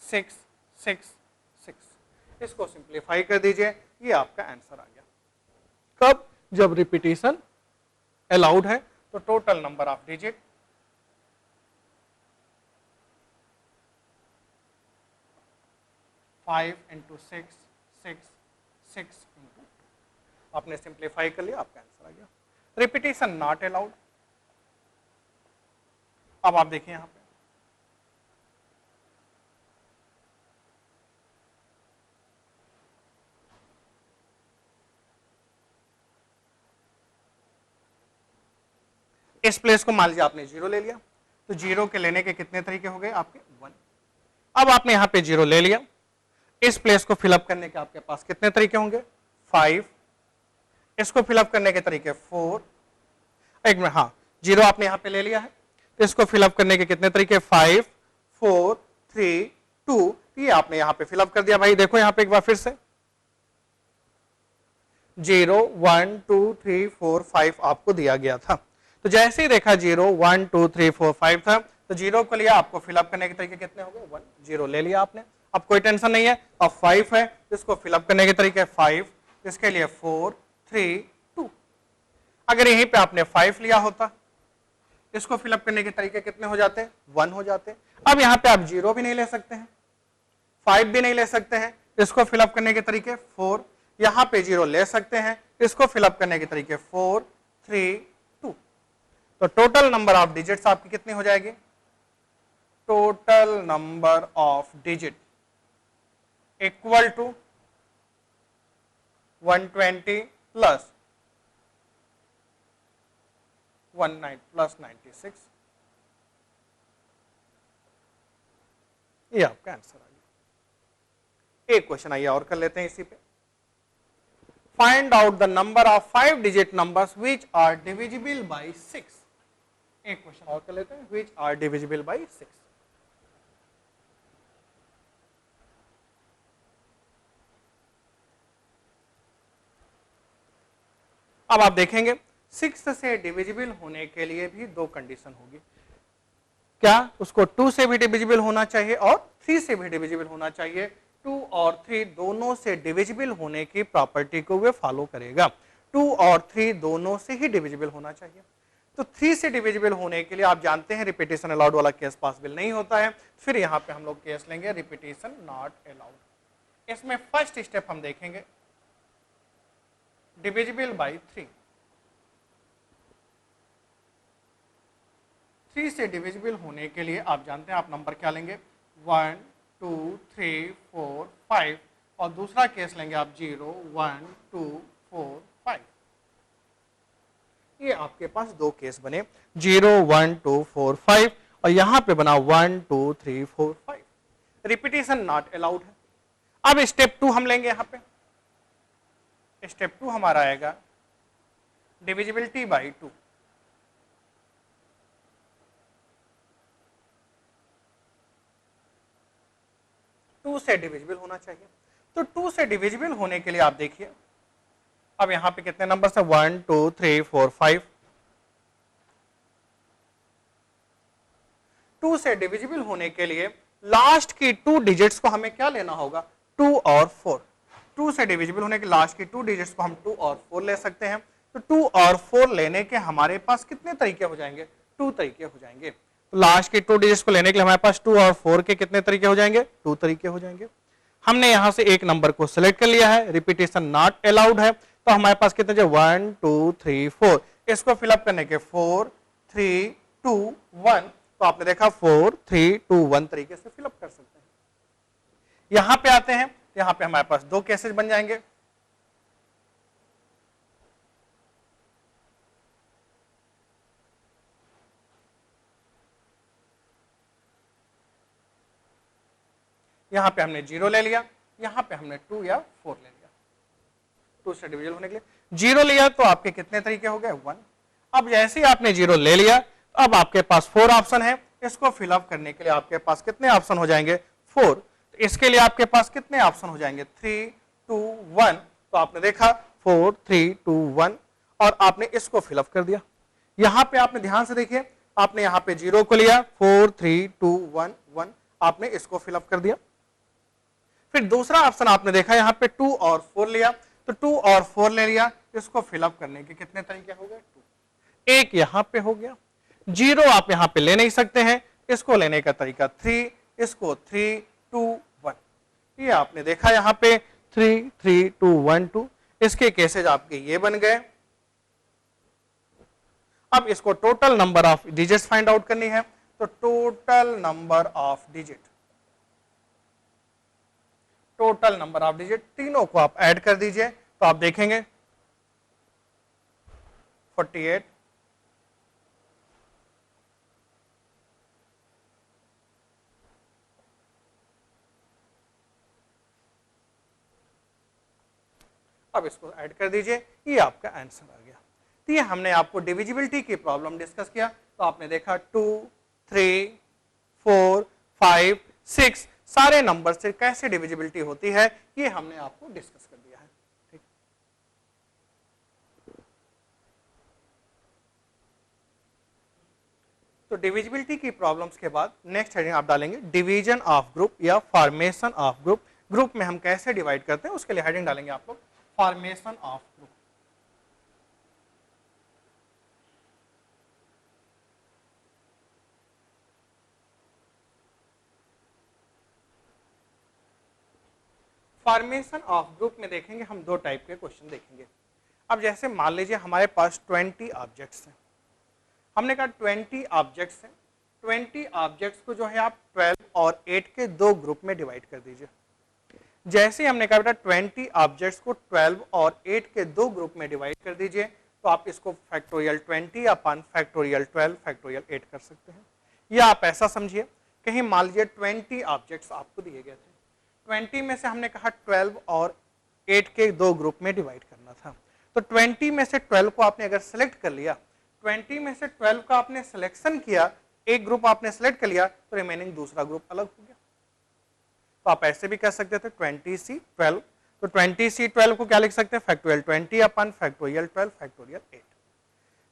A: 6 6 6, इसको सिंप्लीफाई कर दीजिए, ये आपका आंसर आ गया। कब, जब रिपीटेशन अलाउड है, तो total number of digit 5 into 6 6 6 into 2, आपने सिंप्लीफाई कर लिया, आपका आंसर आ गया। रिपीटेशन नॉट अलाउड, अब आप देखिए यहां पे इस प्लेस को मान लीजिए आपने 0 ले लिया, तो 0 के लेने के कितने तरीके हो गए आपके 1। अब आपने यहां पे 0 ले लिया, इस प्लेस को फिलअप करने के आपके पास कितने तरीके होंगे 5, इसको फिलअप करने के तरीके 4, एक मिनट, हाँ 0 आपने यहां पे ले लिया है, तो इसको फिलअप करने के कितने तरीके 5, 4, 3, 2, ये आपने यहां पे फिलअप कर दिया। भाई देखो यहां पे एक बार फिर से 0, 1, 2, 3, 4, 5 आपको दिया गया था। तो जैसे ही देखा 0, 1, 2, 3, 4, 5 था, तो 0 को लिया, आपको फिलअप करने के तरीके कितने हो गए 1, 0 ले लिया आपने। अब कोई टेंशन नहीं है, अब 5 है, इसको फिलअप करने के तरीके 5, इसके लिए 4, 3, 2। अगर यहीं पे आपने 5 लिया होता, इसको फिलअप करने के तरीके कितने हो जाते 1 हो जाते। अब यहां पे आप 0 भी नहीं ले सकते हैं, 5 भी नहीं ले सकते हैं, इसको फिलअप करने के तरीके 4, यहां पे 0 ले सकते हैं, इसको फिलअप करने के तरीके 4, 3, 2। तो टोटल नंबर ऑफ डिजिट्स आपकी कितनी हो जाएगी, total number of digit equal to 120 plus 19 plus 96, ये आपका आंसर आ गया। एक क्वेश्चन आइए और कर लेते हैं इसी पे। Find out the number of 5 digit numbers which are divisible by 6। एक क्वेश्चन और कर लेते हैं, व्हिच आर डिविजिबल बाय 6। अब आप देखेंगे 6 से डिविजिबल होने के लिए भी दो कंडीशन होगी, क्या उसको 2 से भी डिविजिबल होना चाहिए और 3 से भी डिविजिबल होना चाहिए। 2 और 3 दोनों से डिविजिबल होने की प्रॉपर्टी को वे फॉलो करेगा। 2 और 3 दोनों से ही डिविजिबल होना चाहिए। तो 3 से डिविजिबल होने के लिए आप जानते हैं रिपीटेशन अलाउड वाला केस पॉसिबल नहीं होता है। फिर यहां पे हम लोग केस लेंगे रिपीटेशन नॉट अलाउड। इसमें फर्स्ट स्टेप हम देखेंगे डिविजिबल बाय 3। 3 से डिविजिबल होने के लिए आप जानते हैं आप नंबर क्या लेंगे 1, 2, 3, 4, 5 और दूसरा केस लेंगे आप 0, 1, 2, 4, 5। ये आपके पास दो केस बने 0, 1, 2, 4, 5 और यहां पे बना 1, 2, 3, 4, 5। रिपीटेशन नॉट अलाउड है। अब स्टेप 2 हम लेंगे यहां पे। स्टेप 2 हमारा आएगा डिविजिबिलिटी बाय 2। टू से डिविजिबल होना चाहिए। तो 2 से डिविजिबल होने के लिए आप देखिए अब यहां पे कितने नंबर है 1, 2, 3, 4, 5। 2 से डिविजिबल होने के लिए लास्ट की 2 डिजिट्स को हमें क्या लेना होगा 2 और 4। 2 से डिविजिबल होने के लास्ट की 2 डिजिट्स को हम 2 और 4 ले सकते हैं। तो 2 और 4 लेने के हमारे पास कितने तरीके हो जाएंगे 2 तरीके हो जाएंगे। तो लास्ट के 2 डिजिट्स को लेने के लिए हमारे पास 2 और 4 के कितने तरीके हो जाएंगे 2 तरीके हो जाएंगे। हमने यहां से एक नंबर को सिलेक्ट कर लिया है, रिपीटेशन नॉट अलाउड है, तो हमारे पास कितने 1, 2, 3, 4। इसको फिलअप करने के 4, 3, 2, 1। तो आपने देखा 4, 3, 2, 1 तरीके से फिलअप कर सकते हैं। यहां पे आते हैं, यहां पे हमारे पास दो केसेस बन जाएंगे। यहां पे हमने 0 ले लिया, यहां पे हमने 2 या 4 ले लिया। 2 से डिविजन होने के लिए 0 लिया तो आपके कितने तरीके हो गए 1। अब जैसे ही आपने 0 ले लिया, अब आपके पास 4 ऑप्शन है। इसको फिलअप करने के लिए आपके पास कितने ऑप्शन हो जाएंगे 4। तो इसके लिए आपके पास कितने ऑप्शन हो जाएंगे 3, 2, 1। तो आपने देखा 4, 3, 2, 1 और आपने इसको फिलअप कर दिया। यहां पे आपने ध्यान से देखिए, आपने यहां पे 0 को लिया 4, 3, 2, 1, 1, आपने इसको फिलअप कर दिया। फिर दूसरा ऑप्शन आपने देखा यहां पे 2 और 4 लिया, तो 2 और 4 ले लिया, इसको फिलअप करने के कितने तरीके हो गए 2। एक यहां पे हो गया। 0 आप यहां पे ले नहीं सकते हैं, इसको लेने का तरीका 3, इसको 3, 2, 1। ये आपने देखा यहां पे 3, 3, 2, 1, 2। इसके केसेज आपके ये बन गए। अब इसको total number of digits find out करनी है, तो total number of digit, total number of digit तीनों को आप ऐड कर दीजिए तो आप देखेंगे 48, आप इसको ऐड कर दीजिए, ये आपका आंसर आ गया। तो ये हमने आपको डिविजिबिलिटी की प्रॉब्लम डिस्कस किया। तो आपने देखा 2, 3, 4, 5, 6 सारे नंबर से कैसे डिविजिबिलिटी होती है ये हमने आपको डिस्कस कर दिया है। ठीक, तो डिविजिबिलिटी की प्रॉब्लम्स के बाद नेक्स्ट हेडिंग आप डालेंगे डिवीजन ऑफ ग्रुप या फॉर्मेशन ऑफ ग्रुप। ग्रुप में हम कैसे डिवाइड करते हैं उसके लिए हेडिंग डालेंगे आप लोग formation of group. Formation of group में देखेंगे हम दो टाइप के क्वेश्चन देखेंगे। अब जैसे मान लीजिए हमारे पास 20 ऑब्जेक्ट्स हैं, हमने कहा 20 ऑब्जेक्ट्स हैं, 20 ऑब्जेक्ट्स को जो है आप 12 और 8 के दो ग्रुप में डिवाइड कर दीजिए। जैसे हमने कहा बेटा 20 ऑब्जेक्ट्स को 12 और 8 के दो ग्रुप में डिवाइड कर दीजिए, तो आप इसको फैक्टोरियल 20 अपन फैक्टोरियल 12 फैक्टोरियल 8 कर सकते हैं। या आप ऐसा समझिए, कहीं मान लीजिए 20 ऑब्जेक्ट्स आपको दिए गए थे, 20 में से हमने कहा 12 और 8 के दो ग्रुप में डिवाइड करना था। तो 20 में से 12 को आपने अगर सेलेक्ट कर लिया, 20 में से 12 का आपने सिलेक्शन किया, एक ग्रुप आपने सेलेक्ट कर लिया, तो रिमेनिंग दूसरा ग्रुप अलग हो गया। तो आप ऐसे भी कह सकते थे 20C12। तो 20C12 को क्या लिख सकते हैं, फैक्टोरियल 20 अपन फैक्टोरियल 12 फैक्टोरियल 8।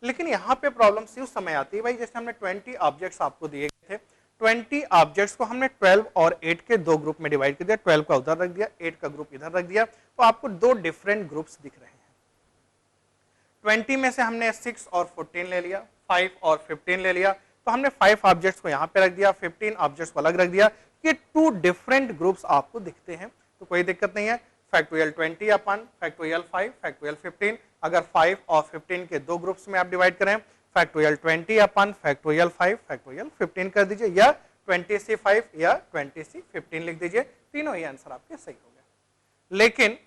A: लेकिन यहाँ पे प्रॉब्लम उस समय आती है भाई, जैसे हमने 20 ऑब्जेक्ट्स आपको दिए गए थे, 20 ऑब्जेक्ट्स को हमने 12 और 8 के दो ग्रुप में डिवाइड कर दिया, 12 का उधर रख दिया, 8 का ग्रुप इधर रख दिया, तो आपको दो डिफरेंट ग्रुप्स दिख रहे हैं। 20 में से हमने 6 और 14 ले लिया, 5 और 15 ले लिया, तो हमने 5 ऑब्जेक्ट्स को यहाँ पे रख दिया, 15 ऑब्जेक्ट्स को अलग रख दिया। ये टू डिफरेंट ग्रुप्स आपको दिखते हैं, तो कोई दिक्कत नहीं है। फैक्टोरियल 20 अपन फैक्टोरियल 5 फैक्टोरियल 15, अगर 5 और 15 के दो ग्रुप्स में आप डिवाइड करें, फैक्टोरियल 20 अपन फैक्टोरियल 5 फैक्टोरियल 15 कर दीजिए, या 20C5 या 20C15 लिख दीजिए, तीनों ही आंसर आपके सही हो गए। लेकिन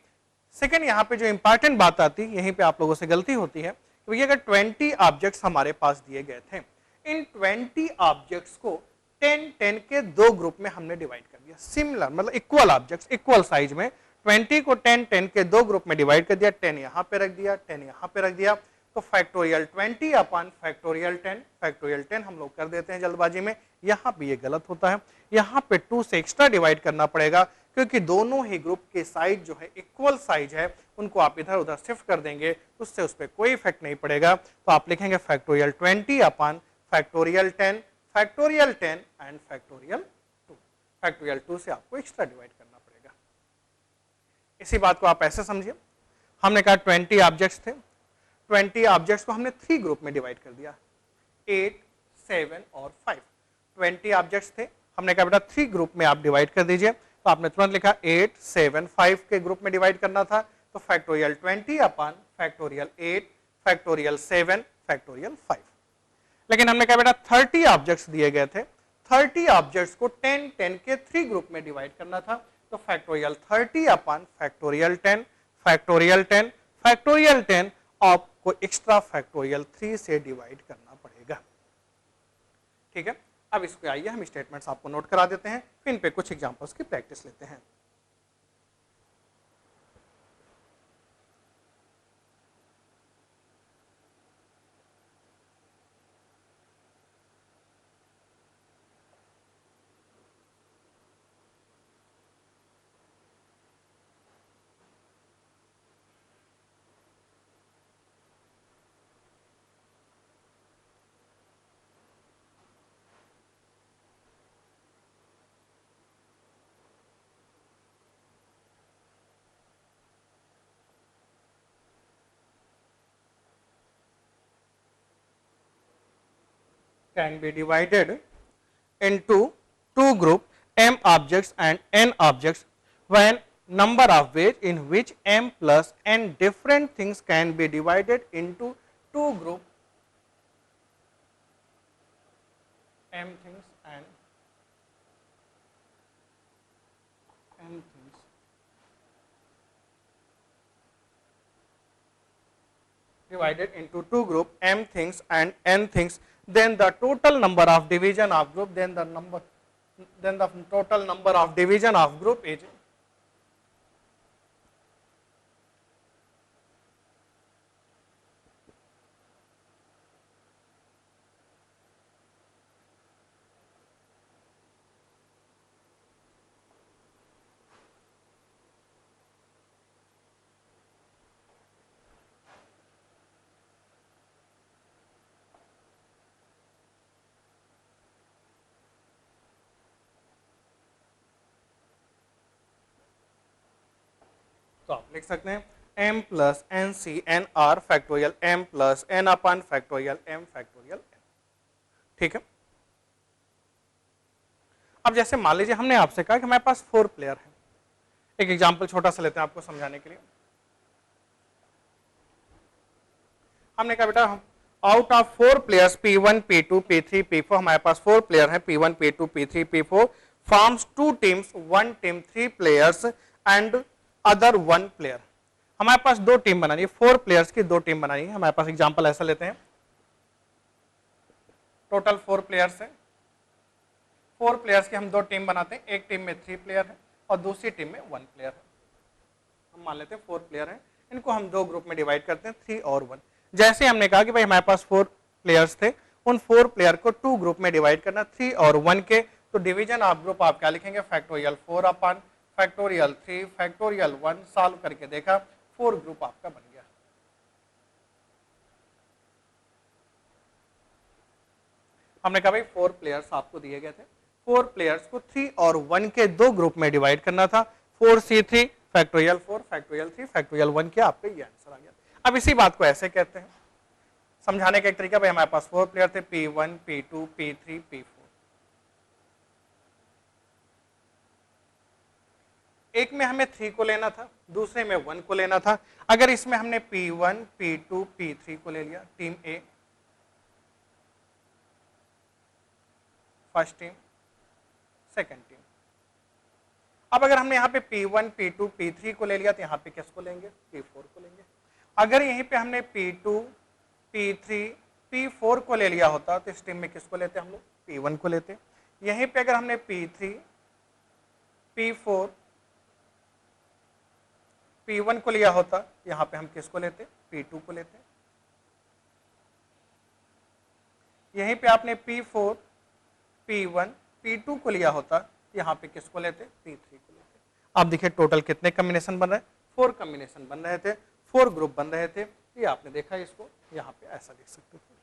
A: सेकंड यहाँ पे जो इंपॉर्टेंट बात आती है, यहीं पे आप लोगों से गलती होती है कि भैया अगर 20 ऑब्जेक्ट्स हमारे पास दिए गए थे, इन 20 ऑब्जेक्ट्स को 10 के दो ग्रुप में हमने डिवाइड कर दिया, सिमिलर मतलब इक्वल ऑब्जेक्ट्स इक्वल साइज में 20 को 10 के दो ग्रुप में डिवाइड कर दिया, 10 यहाँ पे रख दिया, 10 यहाँ पे रख दिया, तो फैक्टोरियल 20 अपन फैक्टोरियल 10 हम लोग कर देते हैं जल्दबाजी में। यहाँ पे ये गलत होता है, यहाँ पे 2 से एक्स्ट्रा डिवाइड करना पड़ेगा, क्योंकि दोनों ही ग्रुप के साइज जो है इक्वल साइज है, उनको आप इधर उधर शिफ्ट कर देंगे, उससे उस पर कोई इफेक्ट नहीं पड़ेगा। तो आप लिखेंगे factorial 20 upon factorial 10 factorial 10 and factorial 2। Factorial 2 से आपको एक्स्ट्रा डिवाइड करना पड़ेगा। इसी बात को आप ऐसे समझिए, हमने कहा 20 ऑब्जेक्ट्स थे, 20 ऑब्जेक्ट्स को हमने 3 ग्रुप में डिवाइड कर दिया, 8, 7 और 5। 20 ऑब्जेक्ट्स थे, हमने कहा बेटा 3 ग्रुप में आप डिवाइड कर दीजिए, तो आपने तुरंत लिखा 8, 7, 5 के ग्रुप में डिवाइड करना था, तो फैक्टोरियल 20 अपन फैक्टोरियल 8 फैक्टोरियल 7 फैक्टोरियल 5। लेकिन हमने कहा बेटा 30 ऑब्जेक्ट्स दिए गए थे, 30 ऑब्जेक्ट्स को 10 के 3 ग्रुप में डिवाइड करना था, तो फैक्टोरियल 30 अपन फैक्टोरियल 10 फैक्टोरियल 10 फैक्टोरियल 10 आपको एक्स्ट्रा फैक्टोरियल 3 से डिवाइड करना पड़ेगा। ठीक है, अब इसको आइए हम स्टेटमेंट्स आपको नोट करा देते हैं, फिर इन पे कुछ एग्जांपल्स की प्रैक्टिस लेते हैं। Can be divided into two group m objects and n objects when number of ways in which m plus n different things can be divided into two group m things and n things divided into two group m things and n things, then the total number of division of group then the total number of division of group is तो आप लिख सकते हैं m plus n C n r factorial m plus n upon factorial m factorial n। ठीक है, अब जैसे मान लीजिए हमने आपसे कहा कि हमारे पास 4 प्लेयर हैं, एक एग्जांपल छोटा सा लेते हैं आपको समझाने के लिए। हमने कहा बेटा out of 4 players P1 P2 P3 P4, हमारे पास 4 प्लेयर हैं P1 P2 P3 P4 forms 2 teams, 1 team 3 players and other 1 player. हमारे पास 2 टीम बनानी है, 4 प्लेयर्स की 2 टीम बनानी है। हमारे पास एग्जांपल ऐसा लेते हैं, टोटल 4 प्लेयर्स है, 4 प्लेयर्स की हम 2 टीम बनाते हैं, एक टीम में 3 प्लेयर है और दूसरी टीम में 1 प्लेयर है। हम मान लेते हैं 4 प्लेयर हैं, इनको हम 2 ग्रुप में डिवाइड करते हैं, 3 और 1। जैसे हमने कहा कि भाई हमारे पास 4 प्लेयर्स थे, उन 4 प्लेयर को 2 ग्रुप में डिवाइड करना, 3 और 1 के, तो डिवीजन ऑफ ग्रुप आप क्या लिखेंगे, फैक्टोरियल 4 अपन फैक्टोरियल 3 फैक्टोरियल 1। सॉल्व करके देखा 4 ग्रुप आपका बन गया। हमने कहा भाई 4 प्लेयर्स आपको दिए गए थे, 4 प्लेयर्स को 3 और 1 के 2 ग्रुप में डिवाइड करना था, 4C3 फैक्टोरियल 4 फैक्टोरियल 3 फैक्टोरियल 1 के, आपका ये आंसर आ गया। अब इसी बात को ऐसे कहते हैं, समझाने का एक तरीका, भाई हमारे पास 4 प्लेयर थे P1 P2 P3 P4, एक में हमें 3 को लेना था, दूसरे में 1 को लेना था। अगर इसमें हमने P1 P2 P3 को ले लिया, टीम ए फर्स्ट टीम, सेकंड टीम। अब अगर हमने यहाँ पे P1 P2 P3 को ले लिया तो यहाँ पे किसको लेंगे, P4 को लेंगे। अगर यहीं पे हमने P2 P3 P4 को ले लिया होता तो इस टीम में किसको लेते हम लोग, P1 को लेते। यहीं पे अगर हमने P3 P4 P1 को लिया होता, यहाँ पे हम किसको लेते, P2 को लेते। यहीं पे आपने P4 P1 P2 को लिया होता, यहाँ पे किसको लेते, P3 को लेते। आप देखिए टोटल कितने कॉम्बिनेशन बन रहे, 4 कॉम्बिनेशन बन रहे थे, 4 ग्रुप बन रहे थे। ये आपने देखा, इसको यहाँ पे ऐसा लिख सकते थे,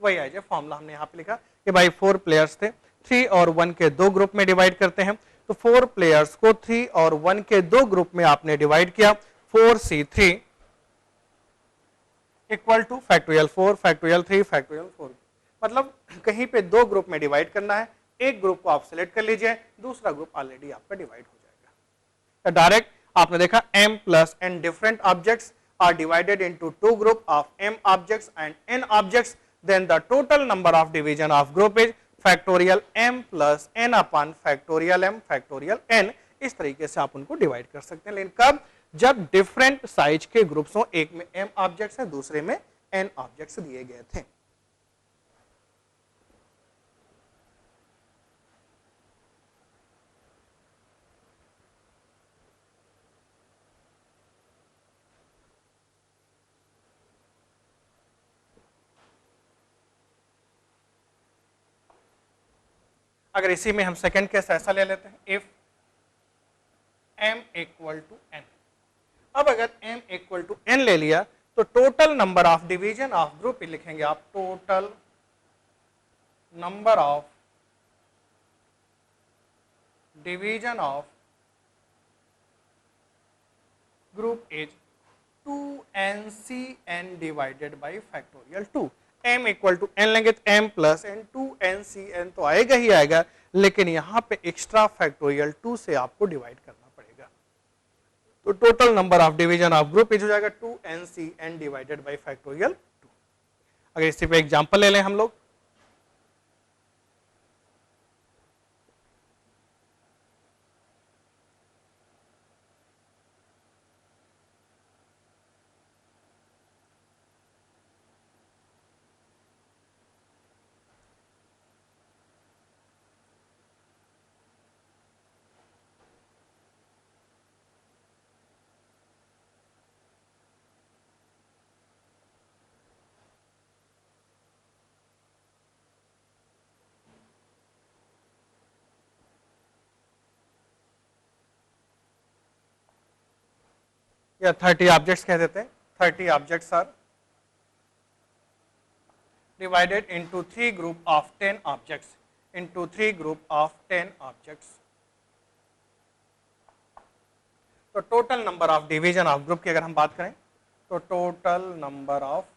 A: वही आई फॉर्मूला हमने यहाँ पे लिखा कि भाई 4 प्लेयर्स थे, 3 और 1 के 2 ग्रुप में डिवाइड करते हैं, तो 4 प्लेयर्स को 3 और 1 के 2 ग्रुप में आपने डिवाइड किया, 4C3 equal two factorial 4 factorial 3 factorial 4। मतलब कहीं पे 2 ग्रुप में डिवाइड करना है, एक ग्रुप को आप सिलेक्ट कर लीजिए, दूसरा ग्रुप ऑलरेडी आपका डिवाइड हो जाएगा। तो डायरेक्ट आपने देखा m plus n different objects are divided into 2 group of m objects and n objects, then the total number of division of group is factorial m plus n upon factorial m factorial n। इस तरीके से आप उनको divide कर सकते हैं, लेकिन कब, जब डिफरेंट साइज के ग्रुप्स हो, एक में m ऑब्जेक्ट्स है, दूसरे में n ऑब्जेक्ट्स दिए गए थे। अगर इसी में हम सेकंड केस ऐसा ले लेते हैं, if m equal to n। अब अगर m इक्वल टू n ले लिया तो total number of division of group लिखेंगे आप, total number of division of group is 2NCN divided by factorial 2। m equal to n लेंगे तो m प्लस n, 2NCN तो आएगा ही आएगा, लेकिन यहां पे एक्स्ट्रा फैक्टोरियल 2 से आपको डिवाइड करना पड़ेगा। तो total number of division of group is हो जाएगा 2NCN डिवाइडेड बाई फैक्टोरियल 2। अगर इसी पे एग्जांपल ले लें हम लोग, या 30 ऑब्जेक्ट्स कह देते हैं, 30 objects are divided into 3 group of 10 objects, into 3 group of 10 objects. तो total number of division of group की अगर हम बात करें तो total number of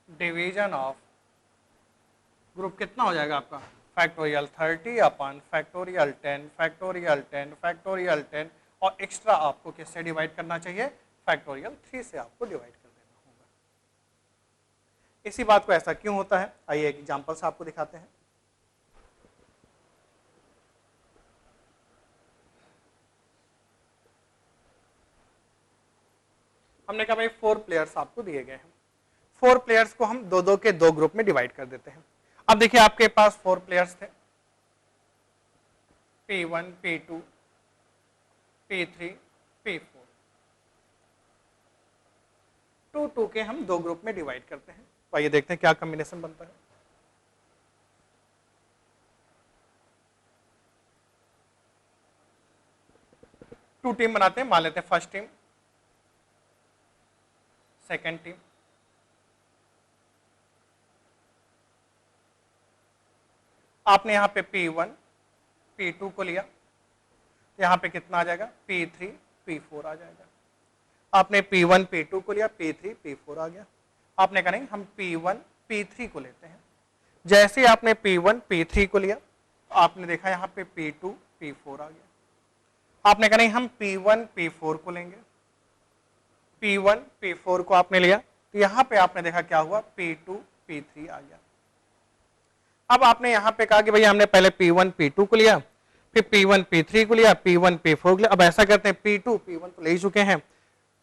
A: division of group कितना हो जाएगा आपका factorial 30 upon factorial 10 factorial 10 factorial 10 और एक्स्ट्रा आपको किससे डिवाइड करना चाहिए फैक्टोरियल 3 से आपको डिवाइड कर देना होगा। इसी बात को ऐसा क्यों होता है आइए एक एग्जांपल से आपको दिखाते हैं। हमने कहा भाई 4 प्लेयर्स आपको दिए गए हैं, 4 प्लेयर्स को हम दो दो के दो ग्रुप में डिवाइड कर देते हैं। अब देखिए आपके पास 4 प्लेयर्स थे P1 P2 P3 P4, 2 के हम दो ग्रुप में डिवाइड करते हैं। तो आइए देखते हैं क्या कॉम्बिनेशन बनता है। टू टीम बनाते हैं, मान लेते हैं फर्स्ट टीम, सेकेंड टीम, आपने यहां पे P1 P2 को लिया, यहां पे कितना आ जाएगा P3 P4 आ जाएगा। आपने P1 P2 को लिया, P3 P4 आ गया। आपने कहा नहीं हम P1 P3 को लेते हैं। जैसे आपने P1 P3 को लिया तो आपने देखा यहां पे P2 P4 आ गया। आपने कहा नहीं हम P1 P4 को लेंगे, P1 P4 को आपने लिया तो यहां पे आपने देखा क्या हुआ P2 P3 आ गया। अब आपने यहां पे कहा कि भैया हमने पहले P1 P2 को लिया, फिर P1 P3 को लिया, P1 P4 को लिया। अब ऐसा करते हैं P2 P1 तो ले ही चुके हैं,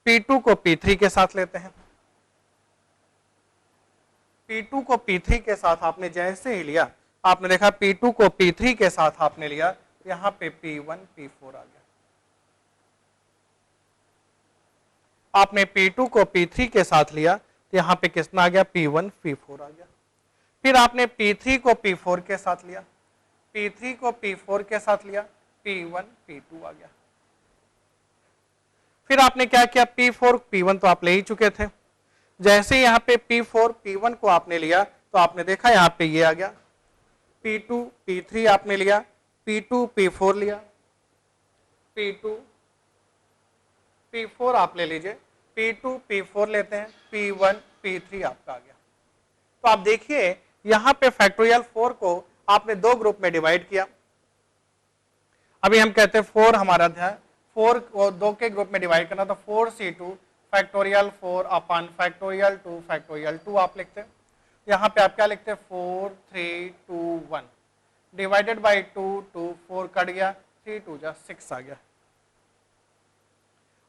A: P2 को P3 के साथ लेते हैं। P2 को P3 के साथ आपने जैसे ही लिया आपने देखा P2 को P3 के साथ आपने लिया, यहां पे P1 P4 आ गया। आपने P2 को P3 के साथ लिया तो यहां पे कितना आ गया P1 P4 आ गया। फिर आपने P3 को P4 के साथ लिया, P3 को P4 के साथ लिया, P1 P2 आ गया। फिर आपने क्या किया P4 P1 तो आप ले ही चुके थे, जैसे यहां पे P4 P1 को आपने लिया तो आपने देखा यहां पे ये आ गया, P2 P3 आपने लिया, P2 P4 लिया, P2 P4 आप ले लीजिए, P2 P4 लेते हैं, P1 P3 आपका आ गया। तो आप देखिए यहां पे फैक्टोरियल 4 को आपने दो ग्रुप में डिवाइड किया। अभी हम कहते हैं 4 हमारा था, 4 को दो के ग्रुप में डिवाइड करना तो 4C2 factorial 4 upon factorial 2 factorial 2 आप लिखते हैं। यहां पे आप क्या लिखते हैं 4 3 2 1 डिवाइडेड बाई 2 2 4 कट गया, 3 2 जा 6 आ गया।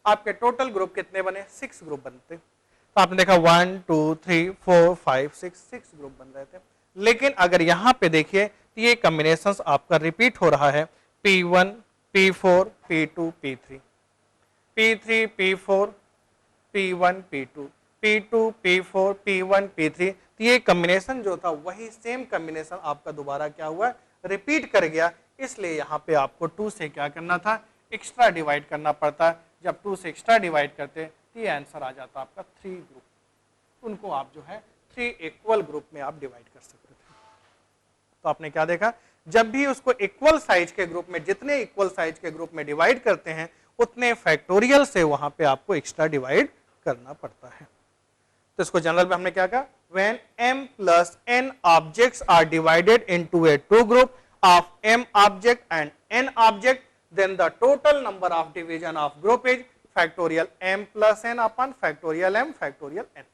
A: आपके टोटल ग्रुप कितने बने 6 ग्रुप बनते। तो आपने देखा 1 2 3 4 5 6 ग्रुप बन रहे थे। लेकिन अगर यहां पे देखिए तो ये कॉम्बिनेशंस आपका रिपीट हो रहा है P1 P4 P2 P3 P3 P4 P1 P2 P2 P4 P1 P3। तो ये कॉम्बिनेशन जो था वही सेम कॉम्बिनेशन आपका दोबारा क्या हुआ रिपीट कर गया। इसलिए यहाँ पे आपको 2 से क्या करना था एक्स्ट्रा डिवाइड करना पड़ता। जब 2 से एक्स्ट्रा डिवाइड करते तो ये आंसर आ जाता आपका 3 ग्रुप। उनको आप जो है 3 इक्वल ग्रुप में आप डिवाइड कर सकते थे। तो आपने क्या देखा जब भी उसको इक्वल साइज के ग्रुप में जितने इक्वल साइज के ग्रुप में डिवाइड करते हैं उतने फैक्टोरियल से वहां पे आपको एक्स्ट्रा डिवाइड करना पड़ता है। तो इसको जनरल में हमने क्या कहा when m plus n objects are divided into a two group of m object and n object then the total number of division of group is factorial m plus n upon factorial m factorial n.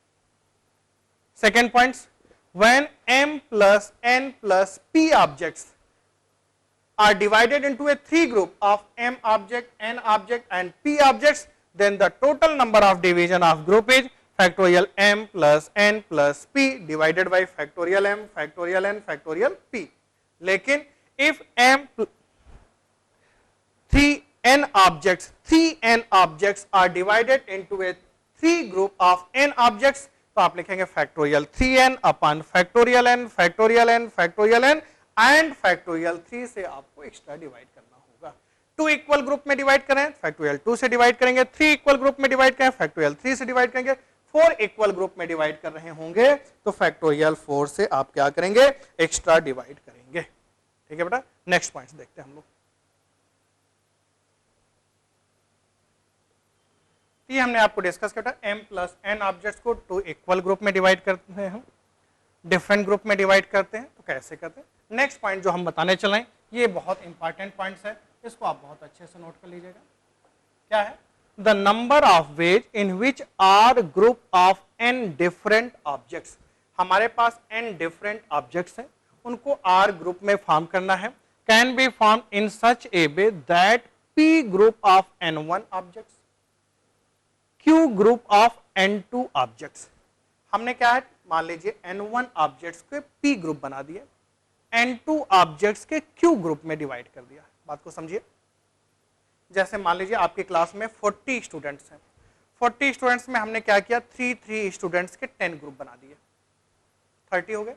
A: Second points, when m plus n plus p objects are divided into a three group of m object, n object and p objects then the total number of division of group is factorial m plus n plus p divided by factorial m factorial n factorial p. लेकिन if m 3n objects are divided into a 3 group of n objects तो आप लिखेंगे factorial 3n upon factorial n factorial n factorial n and factorial 3 से आपको extra divide करना होगा। 2 equal group में divide करें फैक्टोरियल 2 से डिवाइड करेंगे, 3 इक्वल ग्रुप में डिवाइड करें फैक्टोरियल 3 से डिवाइड करेंगे, 4 इक्वल ग्रुप में डिवाइड कर रहे होंगे तो फैक्टोरियल 4 से आप क्या करेंगे एक्स्ट्रा डिवाइड करेंगे। ठीक है बेटा, नेक्स्ट पॉइंट देखते हैं हम लोग। ये हमने आपको डिस्कस किया था, m प्लस n ऑब्जेक्ट्स को 2 इक्वल ग्रुप में डिवाइड करते हैं, हम डिफरेंट ग्रुप में डिवाइड करते हैं, तो कैसे करते हैं। नेक्स्ट पॉइंट जो हम बताने चलें, ये बहुत इंपॉर्टेंट पॉइंट्स है, इसको आप बहुत अच्छे से नोट कर लीजिएगा। क्या है? The number of ways in which are group of n different objects. हमारे पास n डिफरेंट ऑब्जेक्ट्स हैं, उनको r ग्रुप में फॉर्म करना है। Can be form in such a way that p group of n1 objects, q group of n2 objects. हमने क्या है, मान लीजिए n1 ऑब्जेक्ट्स के p ग्रुप बना दिए, n2 ऑब्जेक्ट्स के q ग्रुप में डिवाइड कर दिया। बात को समझिए, जैसे मान लीजिए आपकी क्लास में 40 स्टूडेंट्स हैं, 40 स्टूडेंट्स में हमने क्या किया, 3 स्टूडेंट्स के 10 ग्रुप बना दिए, 30 हो गए,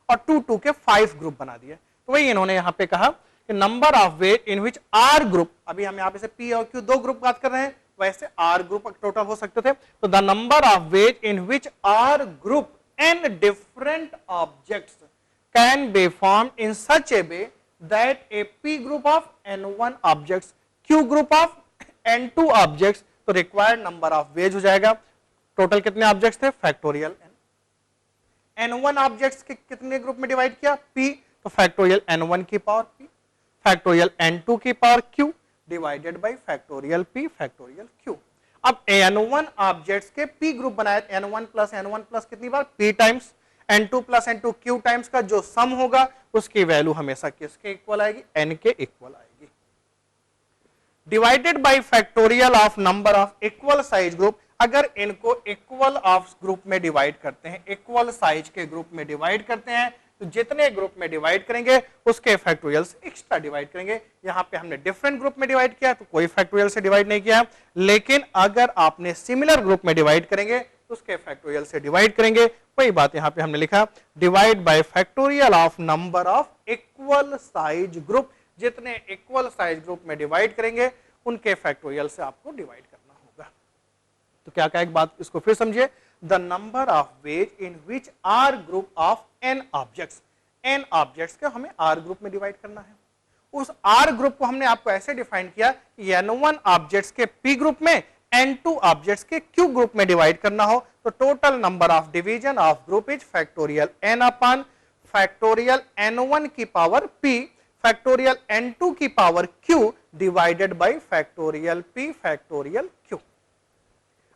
A: और 2 के 5 ग्रुप बना दिए। तो वही इन्होंने यहाँ पे कहा कि number of way in which are group, अभी हम यहाँ पे से p और q 2 ग्रुप बात कर रहे हैं, वैसे आर ग्रुप टोटल हो सकते थे। तो the number of ways in which are group n different objects can be form in such a way that a p group of n1 objects, q group of n2 objects, तो required number of ways हो जाएगा। Total कितने objects थे, factorial n। n1 objects के कितने group में divide किया, p, तो फैक्टोरियल n1 की पावर p, फैक्टोरियल n2 की power q divided by factorial p factorial q। अब n1 ऑब्जेक्ट्स के p ग्रुप बनाए, n1 प्लस कितनी बार, p times, n2 plus n2 q times का जो सम होगा उसकी वैल्यू हमेशा किसके इक्वल आएगी, n के इक्वल आएगी। Divided by factorial of number of equal size group, अगर इनको इक्वल ऑफ ग्रुप में डिवाइड करते हैं, इक्वल साइज के ग्रुप में डिवाइड करते हैं, तो जितने ग्रुप में डिवाइड करेंगे उसके फैक्टोरियल से एक्स्ट्रा डिवाइड करेंगे। यहां पे हमने डिफरेंट ग्रुप में डिवाइड किया तो कोई फैक्टोरियल से डिवाइड नहीं किया, लेकिन अगर आपने सिमिलर ग्रुप में डिवाइड करेंगे तो उसके फैक्टोरियल से डिवाइड करेंगे। वही बात यहां पे हमने लिखा, divide by factorial of number of equal size group, जितने इक्वल साइज ग्रुप में डिवाइड करेंगे उनके फैक्टोरियल से आपको डिवाइड करना होगा। तो क्या एक बात इसको फिर समझिए, the number of ways in which are group of n objects, n objects को हमें r ग्रुप में डिवाइड करना है। उस r ग्रुप को हमने आपको ऐसे डिफाइन किया कि n1 ऑब्जेक्ट्स के p ग्रुप में, n2 ऑब्जेक्ट्स के q ग्रुप में डिवाइड करना हो, तो total number of division of group is factorial n upon factorial n1 की पावर p फैक्टोरियल n2 की power q divided by factorial p factorial q।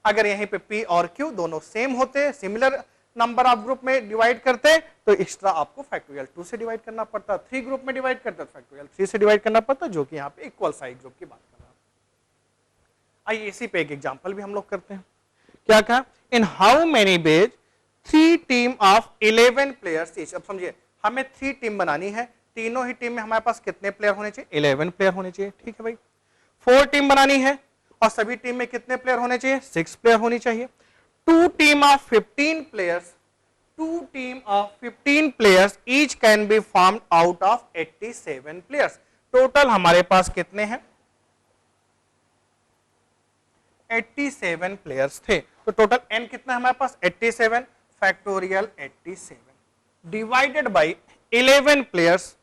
A: अगर यहीं पे p और q दोनों सेम होते, सिमिलर नंबर ऑफ ग्रुप में divide करते, तो एक्स्ट्रा आपको फैक्टोरियल 2 से डिवाइड करना पड़ता, 3 ग्रुप में डिवाइड करते तो फैक्टोरियल 3 से डिवाइड करना पड़ता, जो कि यहाँ पे इक्वल साइज ग्रुप की बात कर रहा है। आइए इसी पे एक एग्जांपल भी हम लोग करते हैं। क्या कहा, in how many ways 3 team of 11 players each. अब समझिए, हमें 3 टीम बनानी है, तीनों ही टीम में हमारे पास कितने प्लेयर होने चाहिए, 11 प्लेयर होने चाहिए, ठीक है भाई। 4 टीम बनानी है और सभी टीम में कितने प्लेयर होने चाहिए, 6 प्लेयर होनी चाहिए। 2 team of 15 players, 2 team of 15 players each can be formed out of 87 players. Total हमारे पास कितने हैं, 87 प्लेयर्स थे, तो टोटल n कितना है हमारे पास, 87 factorial 87 divided by 11 players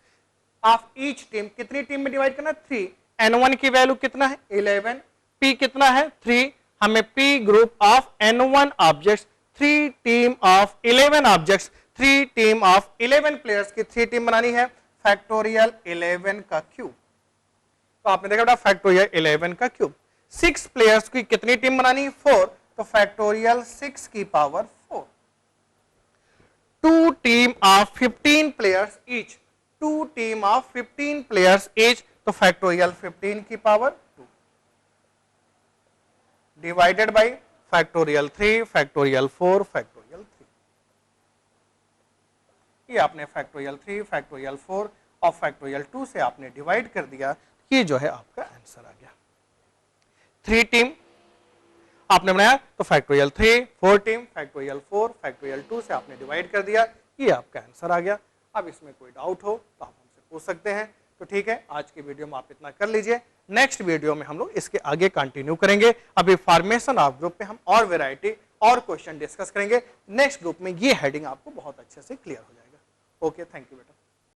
A: of each team. कितनी टीम में डिवाइड करना, 3। n1 की वैल्यू कितना है, 11, p कितना है, 3, हमें p group of n1 objects, 3 team of 11 objects, 3 team of 11 players की 3 टीम बनानी है, फैक्टोरियल 11 का क्यूब। तो आपने देखा बेटा फैक्टोरियल 11 का क्यूब। 6 प्लेयर्स की कितनी टीम बनानी, 4, तो फैक्टोरियल 6 की power 4। 2 team of 15 players each, 2 team of 15 players each, तो फैक्टोरियल 15 की power 2 divided by factorial 3 factorial 4 factorial 3। ये आपने फैक्टोरियल 3 फैक्टोरियल 4 और फैक्टोरियल 2 से आपने डिवाइड कर दिया, ये जो है आपका आंसर आ गया। 3 टीम आपने बनाया तो फैक्टोरियल 3, 4 टीम फैक्टोरियल 4 फैक्टोरियल 2 से आपने डिवाइड कर दिया, ये आपका आंसर आ गया। अब इसमें कोई डाउट हो तो आप हमसे पूछ सकते हैं। तो ठीक है, आज की वीडियो में आप इतना कर लीजिए, नेक्स्ट वीडियो में हम लोग इसके आगे कंटिन्यू करेंगे। अभी फॉर्मेशन ऑफ ग्रुप पे हम और वैरायटी और क्वेश्चन डिस्कस करेंगे। नेक्स्ट ग्रुप में ये हेडिंग आपको बहुत अच्छे से क्लियर हो जाएगा। ओके, थैंक यू बेटा।